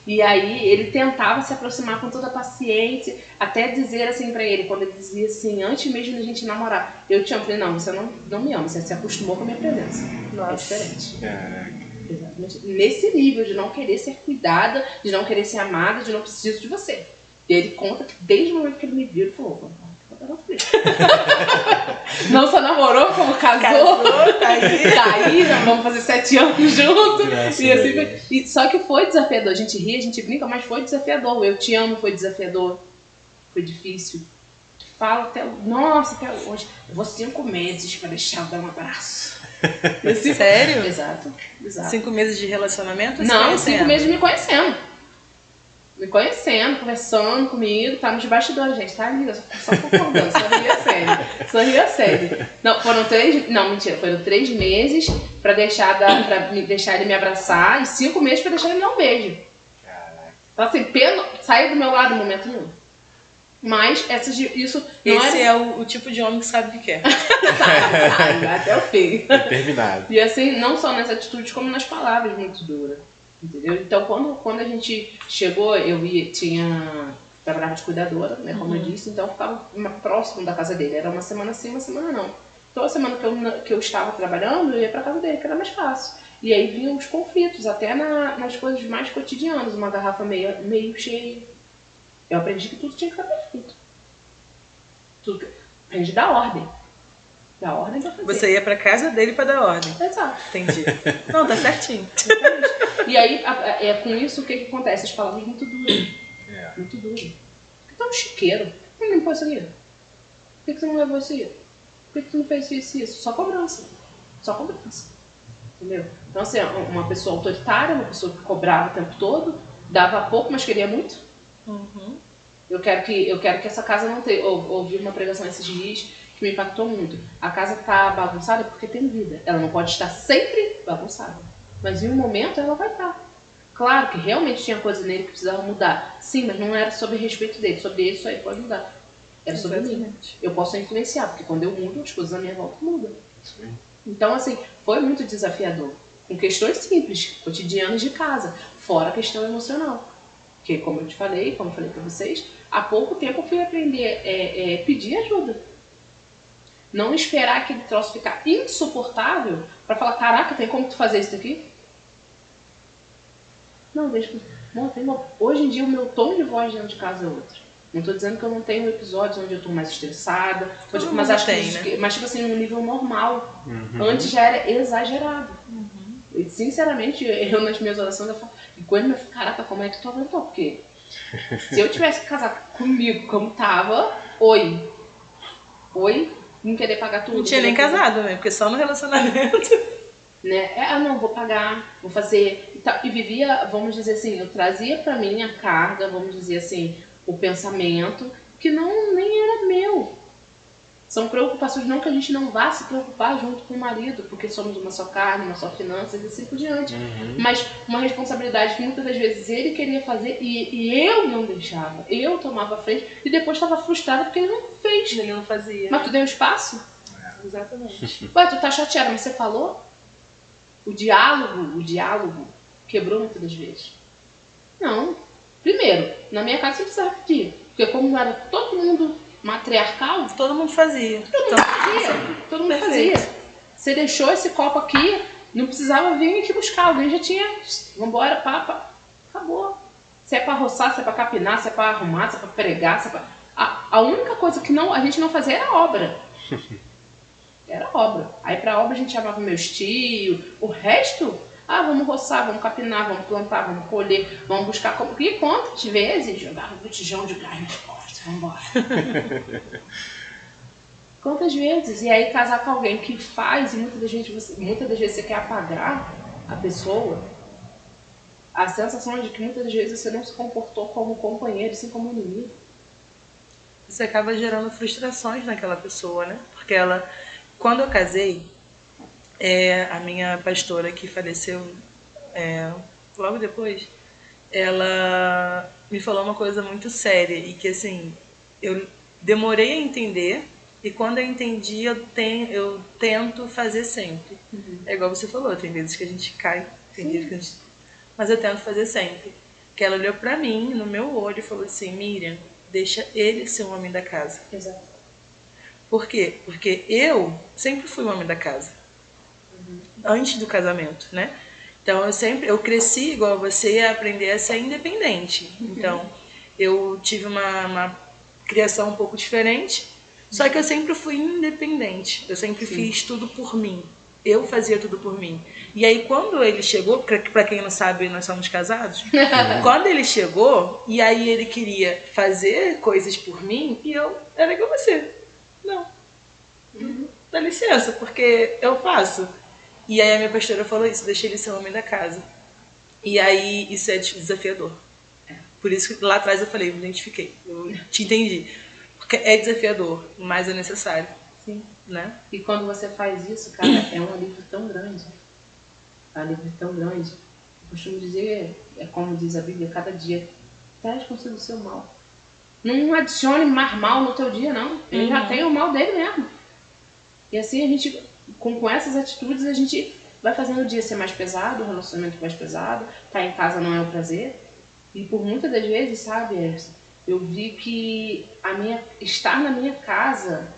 E aí ele tentava se aproximar com toda a paciência, até dizer assim pra ele, quando ele dizia assim, antes mesmo da gente namorar, eu te amo. Falei, não, você não me ama, você se acostumou com a minha presença. Nossa. É diferente. Caraca. Exatamente. Nesse nível de não querer ser cuidada, de não querer ser amada, de não preciso de você. E ele conta que desde o momento que ele me viu, ele falou, não só namorou, como casou, tá aí, já vamos fazer 7 anos juntos. E assim, só que foi desafiador. A gente ri, a gente brinca, mas foi desafiador. Eu te amo, foi desafiador. Foi difícil. Falo até hoje. Eu vou 5 meses pra deixar eu dar um abraço. Sério? Exato. 5 meses de relacionamento? Não, 5 meses me conhecendo. Me conhecendo, conversando comigo, tá nos bastidores, gente, tá ali, só concordando, só ria sério. Não, foram 3 meses pra deixar ele me abraçar e 5 meses pra deixar ele me dar um beijo. Caraca. Então assim, saiu do meu lado no momento nenhum. Mas isso não esse é o tipo de homem que sabe o que quer. Sabe, até o fim. Determinado. E assim, não só nas atitudes, como nas palavras muito duras. Entendeu? Então, quando a gente chegou, trabalhava de cuidadora, né, como eu disse, então eu ficava próximo da casa dele. Era uma semana sim, uma semana não. Então, a semana que eu estava trabalhando, eu ia pra casa dele, que era mais fácil. E aí vinham os conflitos, até nas coisas mais cotidianas. Uma garrafa meio cheia. Eu aprendi que tudo tinha que estar perfeito. Aprendi da ordem. Da ordem pra fazer. Você ia pra casa dele pra dar ordem. Exato. Entendi. Não, tá certinho. E aí, com isso, o que acontece? As palavras muito duras. Muito duras. Por que tu é um chiqueiro? Por que não limpou isso aqui? Por que tu não levou isso aí? Por que tu não fez isso e isso? Só cobrança. Só cobrança. Entendeu? Então, assim, uma pessoa autoritária, uma pessoa que cobrava o tempo todo, dava pouco, mas queria muito. Uhum. Eu quero que essa casa não tenha... Ouvi uma pregação esses dias que me impactou muito. A casa tá bagunçada porque tem vida. Ela não pode estar sempre bagunçada. Mas em um momento ela vai estar. Claro que realmente tinha coisa nele que precisava mudar. Sim, mas não era sobre respeito dele. Sobre ele, isso aí pode mudar. Era sobre mim. Eu posso influenciar, porque quando eu mudo, as coisas à minha volta mudam. Sim. Então, assim, foi muito desafiador. Com questões simples, cotidianas de casa. Fora a questão emocional. Porque, como eu falei pra vocês, há pouco tempo eu fui aprender pedir ajuda. Não esperar aquele troço ficar insuportável pra falar, caraca, tem como tu fazer isso daqui? Não, deixa. Hoje em dia o meu tom de voz dentro de casa é outro. Não tô dizendo que eu não tenho episódios onde eu tô mais estressada, mas acho que, mas tipo assim, num nível normal. Uhum. Antes já era exagerado. E, sinceramente, eu nas minhas orações eu falo, e quando eu falo, caraca, como é que tu aguentou? Porque se eu tivesse casado comigo como tava, oi, não querer pagar tudo. Não tinha nem casado, né? Porque só no relacionamento. Né? Não, vou pagar, vou fazer. E vivia, vamos dizer assim, eu trazia pra mim a carga, vamos dizer assim, o pensamento, que nem era meu. São preocupações, não que a gente não vá se preocupar junto com o marido, porque somos uma só carne, uma só finanças e assim por diante. Uhum. Mas uma responsabilidade que muitas das vezes ele queria fazer e eu não deixava. Eu tomava a frente e depois estava frustrada porque ele não fez. Ele não fazia. Mas tu deu espaço? Exatamente. Ué, tu tá chateada, mas você falou? O diálogo quebrou muitas das vezes. Não. Primeiro, na minha casa você precisava pedir. Porque como era todo mundo matriarcal, todo mundo fazia. Todo mundo fazia. Você deixou esse copo aqui, não precisava vir aqui buscar. Alguém já tinha. Vambora, papa. Acabou. Se é pra roçar, se é pra capinar, se é pra arrumar, se é pra pregar, se é pra... A única coisa que a gente não fazia era obra. Era obra. Aí pra obra a gente chamava meus tios. O resto, vamos roçar, vamos capinar, vamos plantar, vamos colher, vamos buscar. E quantas vezes jogava um botijão de gás nas costas, vambora. Quantas vezes? E aí casar com alguém que faz, e muitas das vezes você quer apagar a pessoa. A sensação é de que muitas das vezes você não se comportou como companheiro, sim como inimigo. Você acaba gerando frustrações naquela pessoa, né? Porque quando eu casei, a minha pastora que faleceu logo depois, ela me falou uma coisa muito séria e que assim, eu demorei a entender e quando eu entendi eu tento fazer sempre. Uhum. É igual você falou, tem vezes que a gente cai, tem vezes que a gente... mas eu tento fazer sempre. Que ela olhou pra mim, no meu olho e falou assim, Miriam, deixa ele ser o homem da casa. Exato. Por quê? Porque eu sempre fui o homem da casa. Uhum. Antes do casamento, né? Então eu cresci igual você a aprender a ser independente. Então eu tive uma criação um pouco diferente, só que eu sempre fui independente. Eu sempre fiz tudo por mim. Eu fazia tudo por mim. E aí quando ele chegou, pra quem não sabe, nós somos casados, quando ele chegou, e aí ele queria fazer coisas por mim, e eu era igual você. Não. Dá licença, porque eu faço. E aí a minha pastora falou isso, deixei ele ser o homem da casa. E aí isso é desafiador. Por isso que lá atrás eu falei, me identifiquei, eu te entendi. Porque é desafiador, mas é necessário. Sim. Né? E quando você faz isso, cara, é um alívio tão grande. É um alívio tão grande. Eu costumo dizer, é como diz a Bíblia, cada dia traz consigo o seu mal. Não adicione mais mal no teu dia, não. Ele já tem o mal dele mesmo. E assim a gente, com essas atitudes, a gente vai fazendo o dia ser mais pesado, o relacionamento mais pesado, estar em casa não é um prazer. E por muitas das vezes, sabe, eu vi que estar na minha casa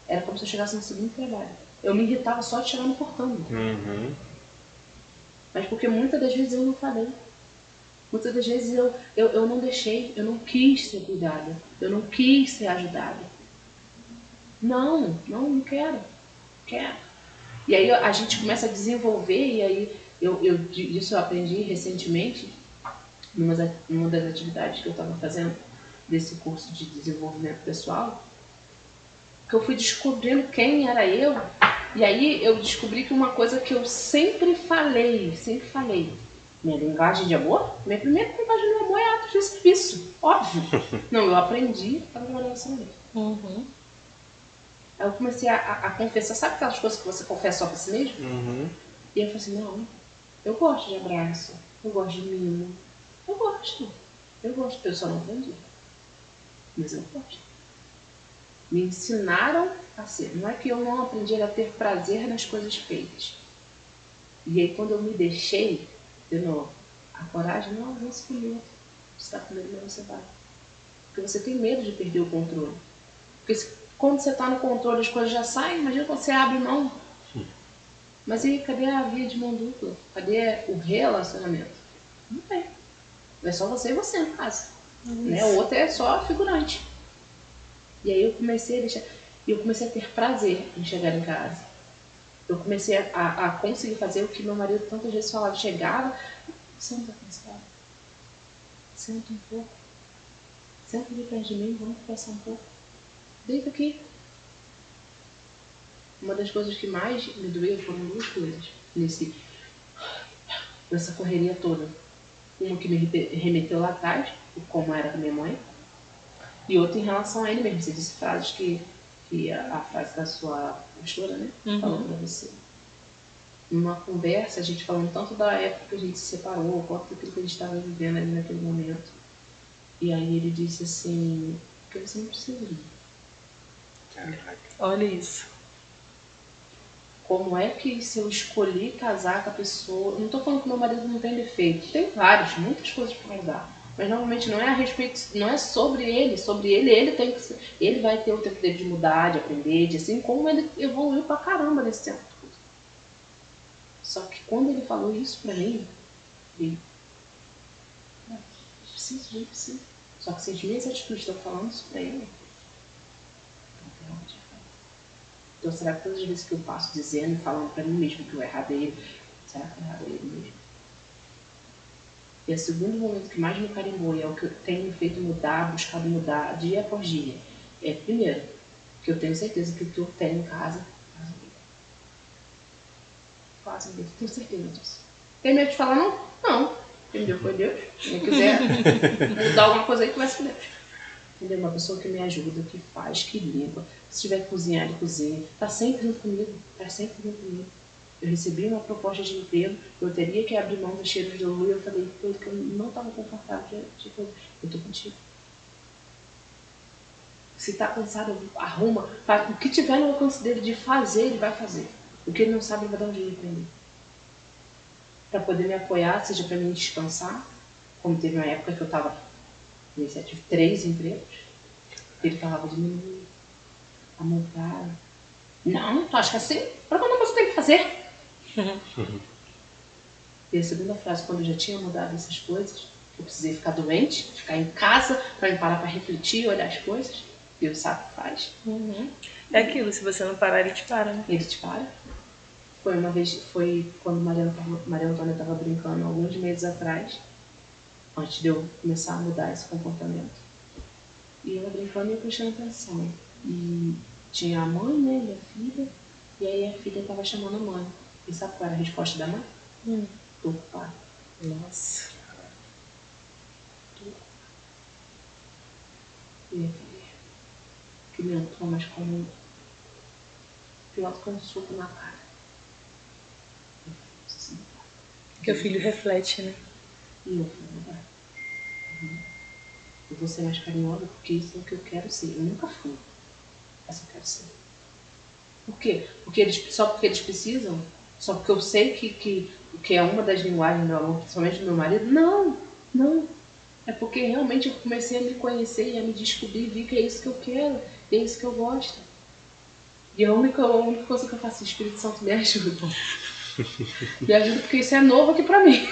era como se eu chegasse no segundo trabalho. Eu me irritava só de chegar no portão. Mas porque muitas das vezes eu não falei. Muitas das vezes eu não deixei, eu não quis ser cuidada, eu não quis ser ajudada. Não quero. E aí a gente começa a desenvolver, e aí isso eu aprendi recentemente, numa das atividades que eu estava fazendo desse curso de desenvolvimento pessoal, que eu fui descobrindo quem era eu, e aí eu descobri que uma coisa que eu sempre falei, minha linguagem de amor, minha primeira linguagem de amor é ato de serviço, óbvio. Não, eu aprendi a trabalhar nessa maneira. Aí eu comecei a confessar, sabe aquelas coisas que você confessa só pra si mesmo? E eu falei assim, não, eu gosto de abraço, eu gosto de mimo, eu gosto, eu só não aprendi, mas eu gosto. Me ensinaram a ser, não é que eu não aprendi a ter prazer nas coisas feitas. E aí quando eu me deixei, de novo, a coragem, não se comigo, você está com medo, mas você vai. Porque você tem medo de perder o controle. Porque quando você está no controle, as coisas já saem, imagina quando você abre mão. Mas aí, cadê a via de mão dupla? Cadê o relacionamento? Não tem. É só você e você no caso. Né? O outro é só figurante. E aí eu comecei a ter prazer em chegar em casa. Eu comecei a conseguir fazer o que meu marido tantas vezes falava. Chegava, senta cansado. Senta um pouco. Senta ali perto de mim, vamos conversar um pouco. Deita aqui. Uma das coisas que mais me doeu foram duas coisas nessa correria toda. Uma que me remeteu lá atrás, como era com minha mãe, e outra em relação a ele mesmo. Você disse frases que a frase da sua pastora, né? Falou pra você. Numa conversa, a gente falando tanto da época que a gente se separou, quanto daquilo que a gente estava vivendo ali naquele momento. E aí ele disse assim, porque você não precisa ir. Caraca. Olha isso. Como é que se eu escolhi casar com a pessoa... Não estou falando que meu marido não tem defeito. Tem vários, muitas coisas para mudar. Mas normalmente não é a respeito, não é sobre ele. Sobre ele tem que ser, ele vai ter o tempo dele de mudar, de aprender, de assim como ele evoluiu pra caramba nesse tempo. Só que quando ele falou isso pra mim, ele... Preciso. Só que se as minhas atitudes estão falando isso pra ele, então será que todas as vezes que eu passo dizendo e falando pra mim mesmo que o errado é ele, será que o errado é ele mesmo? E é o segundo momento que mais me carimbou, e é o que eu tenho me feito mudar, buscado mudar dia após dia. É primeiro, que eu tenho certeza que o que eu tenho em casa faz bem. Tenho certeza disso. Tem medo de falar não? Não. Quem deu foi Deus. Quem quiser mudar alguma coisa aí, conversa com Deus. Entendeu? Uma pessoa que me ajuda, que faz, que limpa. Se tiver que cozinhar, ele cozinha. Tá sempre junto comigo. Eu recebi uma proposta de emprego, eu teria que abrir mão dos cheiros de lua, e eu falei coisa que eu não estava confortável de coisa. Eu tô contigo. Se tá cansado, arruma, faz. O que tiver no alcance dele de fazer, ele vai fazer. O que ele não sabe, ele vai dar um jeito pra ele. Pra poder me apoiar, seja pra mim descansar, como teve uma época que eu tava nesse tive 3 empregos, ele falava de mim, amor, não, tu acha que assim? Pra quando você tem que fazer? E a segunda frase, quando eu já tinha mudado essas coisas, eu precisei ficar doente, ficar em casa para me parar para refletir, olhar as coisas. Deus sabe o que faz. É aquilo, se você não parar, ele te para, né? Ele te para. Foi quando Maria Antônia estava brincando, alguns meses atrás, antes de eu começar a mudar esse comportamento. E ela brincando e eu prestando atenção. E tinha a mãe, né, e a filha, e aí a filha estava chamando a mãe. E sabe qual era a resposta da mãe? Tô ocupada. Nossa. Minha filha, que me entrou mais como pior que um soco na cara. Que o filho reflete, né? E eu falei, eu vou ser mais carinhosa porque isso é o que eu quero ser. Eu nunca fui, mas eu quero ser. Por quê? Só porque eles precisam? Só porque eu sei que é uma das linguagens do meu amor, principalmente do meu marido? Não. É porque realmente eu comecei a me conhecer e a me descobrir, vi que é isso que eu quero, é isso que eu gosto. E a única coisa que eu faço, o Espírito Santo me ajuda. Me ajuda porque isso é novo aqui pra mim.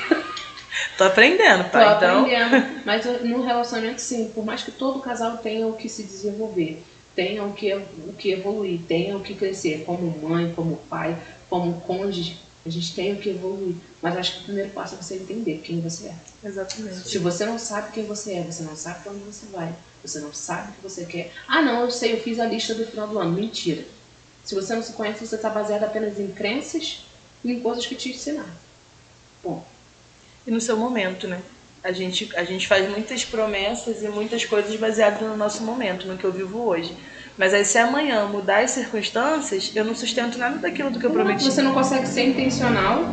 Tô aprendendo, pai. Tô aprendendo. Mas no relacionamento, sim, por mais que todo casal tenha o que se desenvolver, tenha o que evoluir, tenha o que crescer, como mãe, como pai, como cônjuge, a gente tem o que evoluir. Mas acho que o primeiro passo é você entender quem você é. Exatamente. Se você não sabe quem você é, você não sabe pra onde você vai, você não sabe o que você quer. Ah, não, eu sei, eu fiz a lista do final do ano. Mentira. Se você não se conhece, você está baseado apenas em crenças e em coisas que te ensinaram. Bom. E no seu momento, né? A gente faz muitas promessas e muitas coisas baseadas no nosso momento, no que eu vivo hoje. Mas aí se amanhã mudar as circunstâncias, eu não sustento nada daquilo do que eu prometi. Você não consegue ser intencional,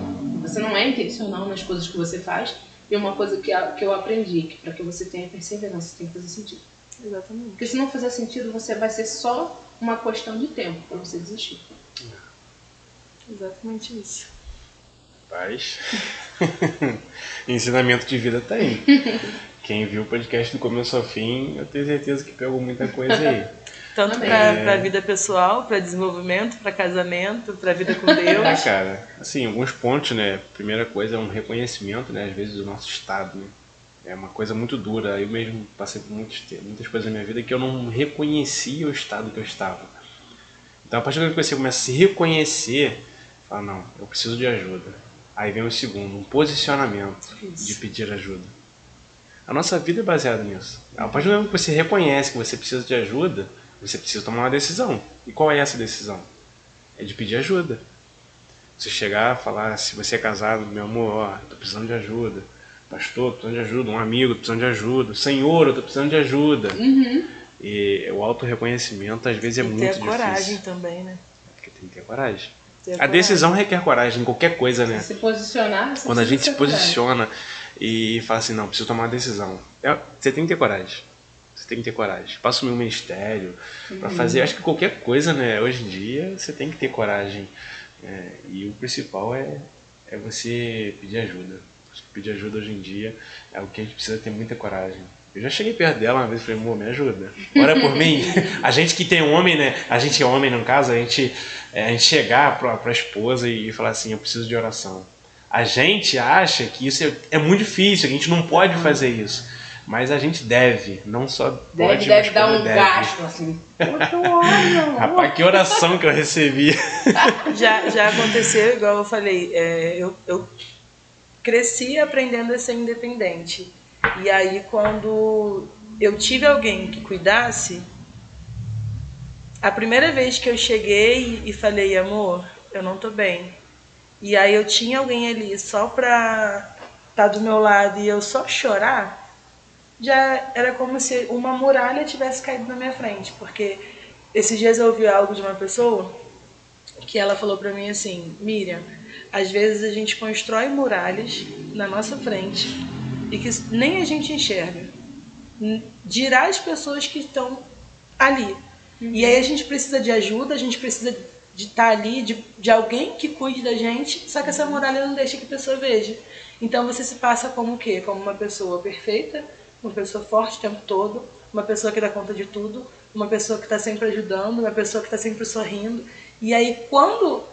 você não é intencional nas coisas que você faz. E uma coisa que eu aprendi, que para que você tenha perseverança, tem que fazer sentido. Exatamente. Porque se não fizer sentido, você vai ser só uma questão de tempo para você desistir. Exatamente isso. Paz. Ensinamento de vida tá aí. Quem viu o podcast do começo ao fim, eu tenho certeza que pegou muita coisa aí. Tanto para vida pessoal, para desenvolvimento, para casamento, para vida com Deus. Cara, assim, alguns pontos, né? Primeira coisa é um reconhecimento, né? Às vezes do nosso estado, né? É uma coisa muito dura. Eu mesmo passei por muitas coisas na minha vida que eu não reconhecia o estado que eu estava. Então, a partir do momento que você começa a se reconhecer, fala, não, eu preciso de ajuda. Aí vem o segundo, um posicionamento de pedir ajuda. A nossa vida é baseada nisso. A partir do momento que você reconhece que você precisa de ajuda, você precisa tomar uma decisão. E qual é essa decisão? É de pedir ajuda. Você chegar e falar, se você é casado, meu amor, ó, tô precisando de ajuda. Pastor, tô precisando de ajuda. Um amigo, tô precisando de ajuda. Senhor, eu tô precisando de ajuda. E o auto-reconhecimento às vezes é muito difícil. Tem que ter coragem também, né? Porque tem que ter coragem. A decisão requer coragem em qualquer coisa, né? Se posicionar, quando a gente se posiciona e fala assim, não, preciso tomar uma decisão. Você tem que ter coragem. Você tem que ter coragem. Para assumir um ministério, para fazer, acho que qualquer coisa, né? Hoje em dia, você tem que ter coragem. E o principal é você pedir ajuda. Pedir ajuda hoje em dia é o que a gente precisa ter muita coragem. Eu já cheguei perto dela uma vez e falei, amor, me ajuda. Ora por mim. A gente que tem homem, né? A gente é homem, no caso, a gente chegar pra esposa e falar assim, eu preciso de oração. A gente acha que isso é muito difícil, a gente não pode fazer isso. Mas a gente deve, não só pode, deve dar um gasto, assim. Rapaz, que oração que eu recebi. Já aconteceu, igual eu falei, eu cresci aprendendo a ser independente. E aí, quando eu tive alguém que cuidasse, a primeira vez que eu cheguei e falei, amor, eu não tô bem. E aí eu tinha alguém ali só pra estar do meu lado e eu só chorar, já era como se uma muralha tivesse caído na minha frente. Porque esses dias eu ouvi algo de uma pessoa que ela falou pra mim assim, Miriam, às vezes a gente constrói muralhas na nossa frente e que nem a gente enxerga. Dirá as pessoas que estão ali. E aí a gente precisa de ajuda, a gente precisa de estar ali, de alguém que cuide da gente, só que essa muralha não deixa que a pessoa veja. Então você se passa como o quê? Como uma pessoa perfeita, uma pessoa forte o tempo todo, uma pessoa que dá conta de tudo, uma pessoa que está sempre ajudando, uma pessoa que está sempre sorrindo. E aí quando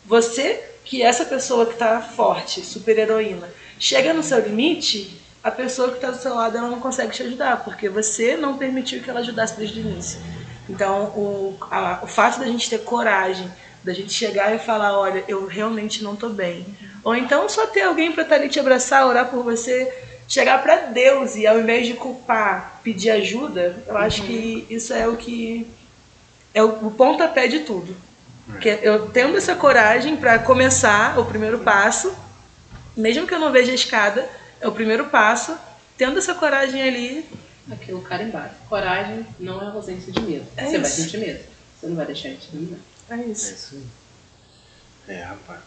Você, que essa pessoa que está forte, super heroína, chega no seu limite, a pessoa que está do seu lado ela não consegue te ajudar, porque você não permitiu que ela ajudasse desde o início. Então, o fato da gente ter coragem, da gente chegar e falar, olha, eu realmente não estou bem. Ou então só ter alguém para estar ali te abraçar, orar por você, chegar para Deus e ao invés de culpar, pedir ajuda, eu acho que isso é o que é o pontapé de tudo. Que eu tendo essa coragem para começar o primeiro passo, mesmo que eu não veja a escada, é o primeiro passo, tendo essa coragem ali. Aquilo carimbado. Coragem não é ausência de medo. Você vai sentir medo. Você não vai deixar de ter medo. É isso. É isso aí. Rapaz.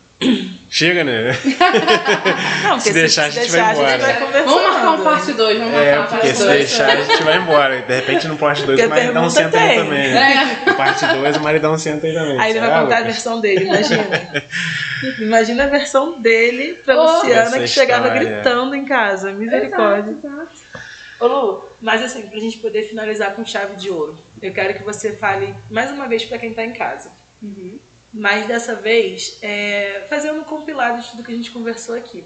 Chega, né? Não, se deixar, a gente vai embora. Vamos marcar um parte 2. Porque se deixar, a gente vai embora. De repente, no parte 2, o maridão senta aí também. No parte 2, o maridão senta aí também. Aí ele vai contar a versão dele, imagina. Imagina a versão dele pra Luciana, que chegava gritando em casa. Misericórdia. Exato. Ô Lu, mas assim, pra gente poder finalizar com chave de ouro, eu quero que você fale mais uma vez pra quem tá em casa. Mas dessa vez, fazendo um compilado de tudo que a gente conversou aqui.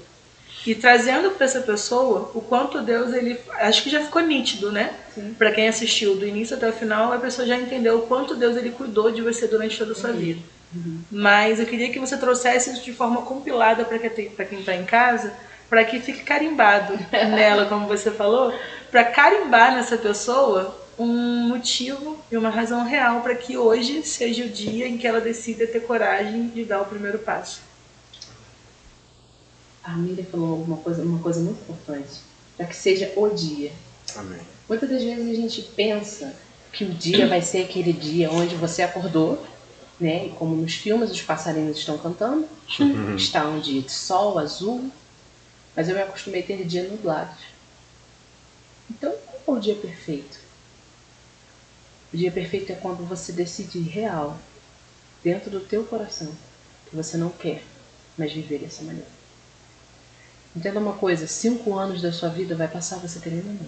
E trazendo para essa pessoa o quanto Deus, ele acho que já ficou nítido, né? Para quem assistiu do início até o final, a pessoa já entendeu o quanto Deus ele cuidou de você durante toda a sua vida. Mas eu queria que você trouxesse isso de forma compilada para quem está em casa, para que fique carimbado nela, como você falou, para carimbar nessa pessoa um motivo e uma razão real para que hoje seja o dia em que ela decida ter coragem de dar o primeiro passo. A Miriam falou uma coisa muito importante, para que seja o dia. Amém. Muitas das vezes a gente pensa que o dia vai ser aquele dia onde você acordou, né? E como nos filmes os passarinhos estão cantando, está um dia de sol azul, mas eu me acostumei a ter dia nublados. Então, qual é o dia perfeito? O dia perfeito é quando você decide real, dentro do teu coração, que você não quer mais viver dessa maneira. Entenda uma coisa, 5 anos da sua vida vai passar você querendo não.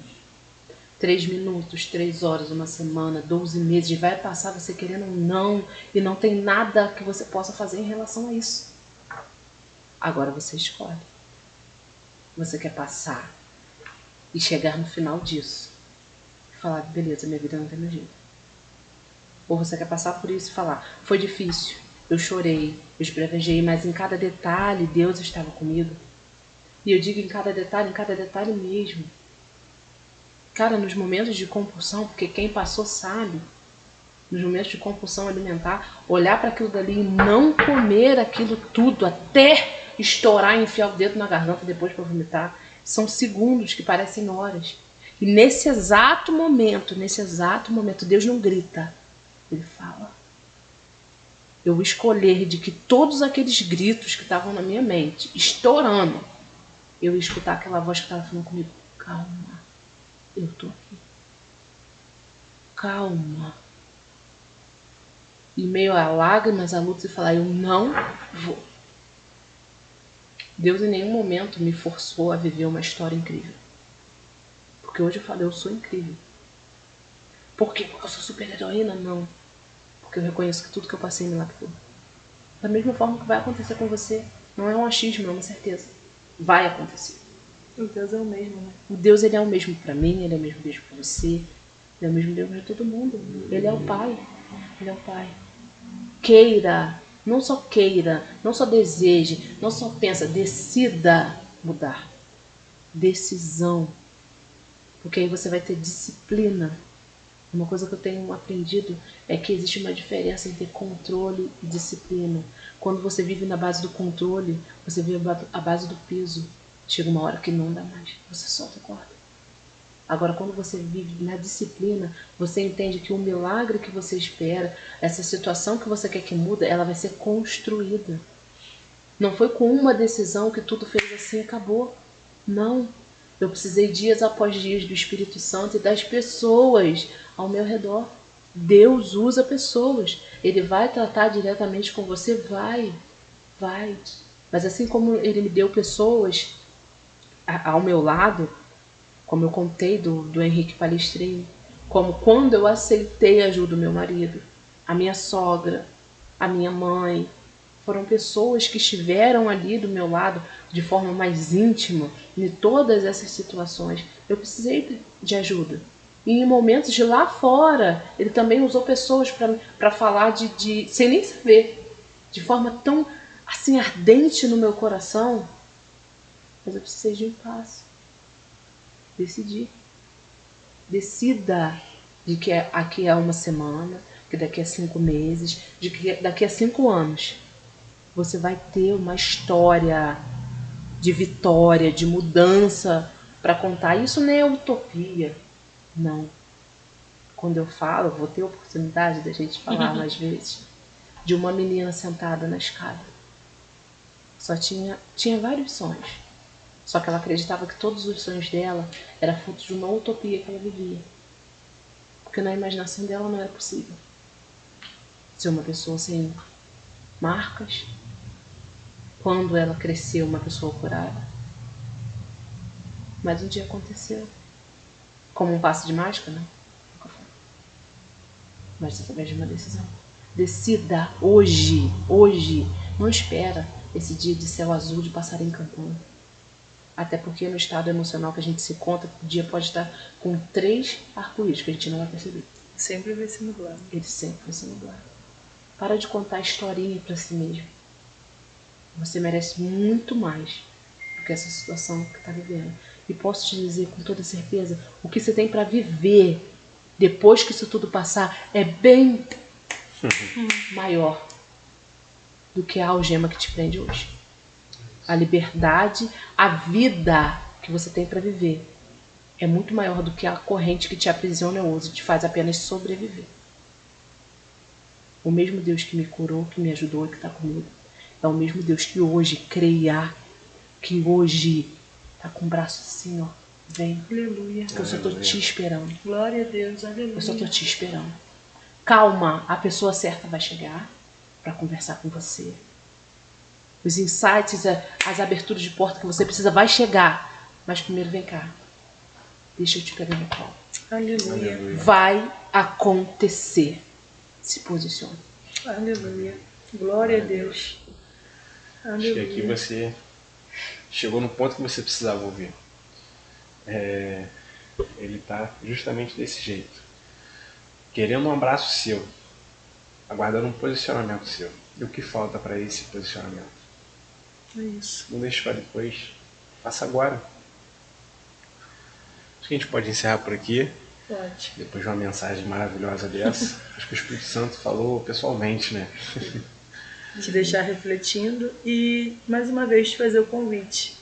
3 minutos, 3 horas, uma semana, 12 meses, vai passar você querendo não, e não tem nada que você possa fazer em relação a isso. Agora você escolhe. Você quer passar e chegar no final disso e falar, beleza, minha vida não tem meu jeito. Ou você quer passar por isso e falar, foi difícil, eu chorei, eu esbravejei, mas em cada detalhe Deus estava comigo. E eu digo em cada detalhe mesmo. Cara, nos momentos de compulsão, porque quem passou sabe, nos momentos de compulsão alimentar, olhar para aquilo dali e não comer aquilo tudo até estourar e enfiar o dedo na garganta depois para vomitar, são segundos que parecem horas. E nesse exato momento, Deus não grita. Ele fala. Eu escolher de que todos aqueles gritos que estavam na minha mente, estourando, eu ia escutar aquela voz que estava falando comigo, calma, eu tô aqui. Calma. E meio a lágrimas, a luta, e falar, eu não vou. Deus em nenhum momento me forçou a viver uma história incrível. Porque hoje eu falo, eu sou incrível. Por quê? Porque eu sou super heroína? Não. Porque eu reconheço que tudo que eu passei me lapidou. Da mesma forma que vai acontecer com você. Não é um achismo, é uma certeza. Vai acontecer. O Deus é o mesmo, né? O Deus, ele é o mesmo para mim, ele é o mesmo Deus para você, ele é o mesmo Deus para todo mundo. Ele é o Pai. Ele é o Pai. Queira, não só deseje, não só pensa, decida mudar. Decisão. Porque aí você vai ter disciplina. Uma coisa que eu tenho aprendido é que existe uma diferença entre controle e disciplina. Quando você vive na base do controle, você vive a base do peso. Chega uma hora que não dá mais, você solta a corda. Agora, quando você vive na disciplina, você entende que o milagre que você espera, essa situação que você quer que muda, ela vai ser construída. Não foi com uma decisão que tudo fez assim e acabou. Não. Eu precisei dias após dias do Espírito Santo e das pessoas ao meu redor. Deus usa pessoas. Ele vai tratar diretamente com você? Vai. Mas assim como Ele me deu pessoas ao meu lado, como eu contei do Henrique Palestrini, como quando eu aceitei a ajuda do meu marido, a minha sogra, a minha mãe, foram pessoas que estiveram ali do meu lado de forma mais íntima em todas essas situações. Eu precisei de ajuda. E em momentos de lá fora, ele também usou pessoas para falar de sem nem saber, de forma tão assim ardente no meu coração. Mas eu precisei de um passo. Decidi. Decida de que aqui é uma semana, que daqui a 5 meses, de que daqui a 5 anos você vai ter uma história de vitória, de mudança para contar. Isso não é utopia, não. Quando eu falo, vou ter a oportunidade da gente falar mais vezes, de uma menina sentada na escada. Só tinha vários sonhos. Só que ela acreditava que todos os sonhos dela eram frutos de uma utopia que ela vivia. Porque na imaginação dela não era possível ser uma pessoa sem marcas. Quando ela cresceu, uma pessoa curada. Mas um dia aconteceu. Como um passe de mágica, né? Mas através de uma decisão. Decida hoje. Não espera esse dia de céu azul, de passarinho cantando. Até porque no estado emocional que a gente se encontra, o dia pode estar com 3 arco-íris que a gente não vai perceber. Sempre vai se nublar. Ele sempre vai se nublar. Para de contar historinha para si mesmo. Você merece muito mais do que essa situação que está vivendo. E posso te dizer com toda certeza, o que você tem para viver depois que isso tudo passar é bem maior do que a algema que te prende hoje. A liberdade, a vida que você tem para viver é muito maior do que a corrente que te aprisiona hoje e te faz apenas sobreviver. O mesmo Deus que me curou, que me ajudou e que está comigo, é o mesmo Deus que hoje creia, que hoje está com o braço assim, ó. Vem. Aleluia. Eu só estou te esperando. Glória a Deus, aleluia. Eu só estou te esperando. Calma, a pessoa certa vai chegar para conversar com você. Os insights, as aberturas de porta que você precisa vai chegar. Mas primeiro vem cá. Deixa eu te pegar no colo. Aleluia. Vai acontecer. Se posicione. Aleluia. Glória a Deus. Aleluia. Acho que aqui você chegou no ponto que você precisava ouvir. Ele está justamente desse jeito. Querendo um abraço seu. Aguardando um posicionamento seu. E o que falta para esse posicionamento? É isso. Não deixe para depois. Faça agora. Acho que a gente pode encerrar por aqui. Pode. Depois de uma mensagem maravilhosa dessa. Acho que o Espírito Santo falou pessoalmente, né? Te deixar refletindo e, mais uma vez, te fazer o convite.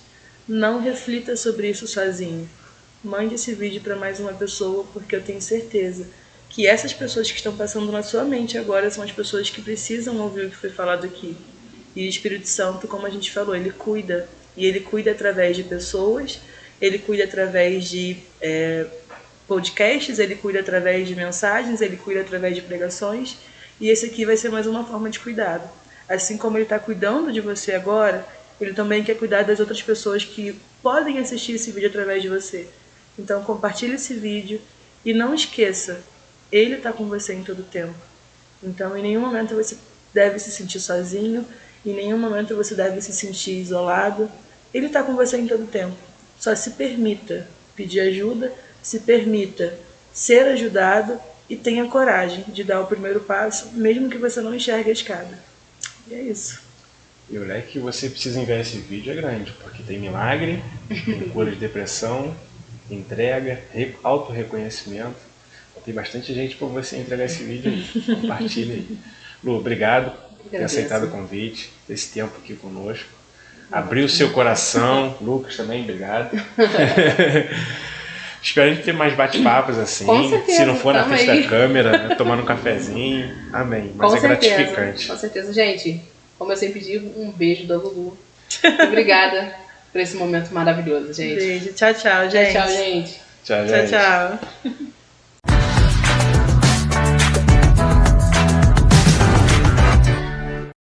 Não reflita sobre isso sozinho. Mande esse vídeo para mais uma pessoa, porque eu tenho certeza que essas pessoas que estão passando na sua mente agora são as pessoas que precisam ouvir o que foi falado aqui. E o Espírito Santo, como a gente falou, ele cuida. E ele cuida através de pessoas, ele cuida através de podcasts, ele cuida através de mensagens, ele cuida através de pregações. E esse aqui vai ser mais uma forma de cuidado. Assim como ele está cuidando de você agora, ele também quer cuidar das outras pessoas que podem assistir esse vídeo através de você. Então compartilhe esse vídeo e não esqueça, ele está com você em todo o tempo. Então em nenhum momento você deve se sentir sozinho, em nenhum momento você deve se sentir isolado. Ele está com você em todo o tempo. Só se permita pedir ajuda, se permita ser ajudado e tenha coragem de dar o primeiro passo, mesmo que você não enxergue a escada. E é isso. E o leque que você precisa enviar esse vídeo é grande, porque tem milagre, tem cura de depressão, entrega, auto-reconhecimento. Tem bastante gente para você entregar esse vídeo aí. Compartilha aí. Lu, obrigado por ter aceitado o convite, esse tempo aqui conosco. Abriu o seu coração. Lucas também, obrigado. Espero a gente ter mais bate-papos assim. Com certeza, se não for na frente da câmera, né, tomando um cafezinho. Amém. Mas com é certeza, gratificante. Com certeza. Gente, como eu sempre digo, um beijo da Lulu. Obrigada por esse momento maravilhoso, gente. Beijo. Tchau, tchau, gente. Tchau, gente. Tchau, gente. Tchau, tchau.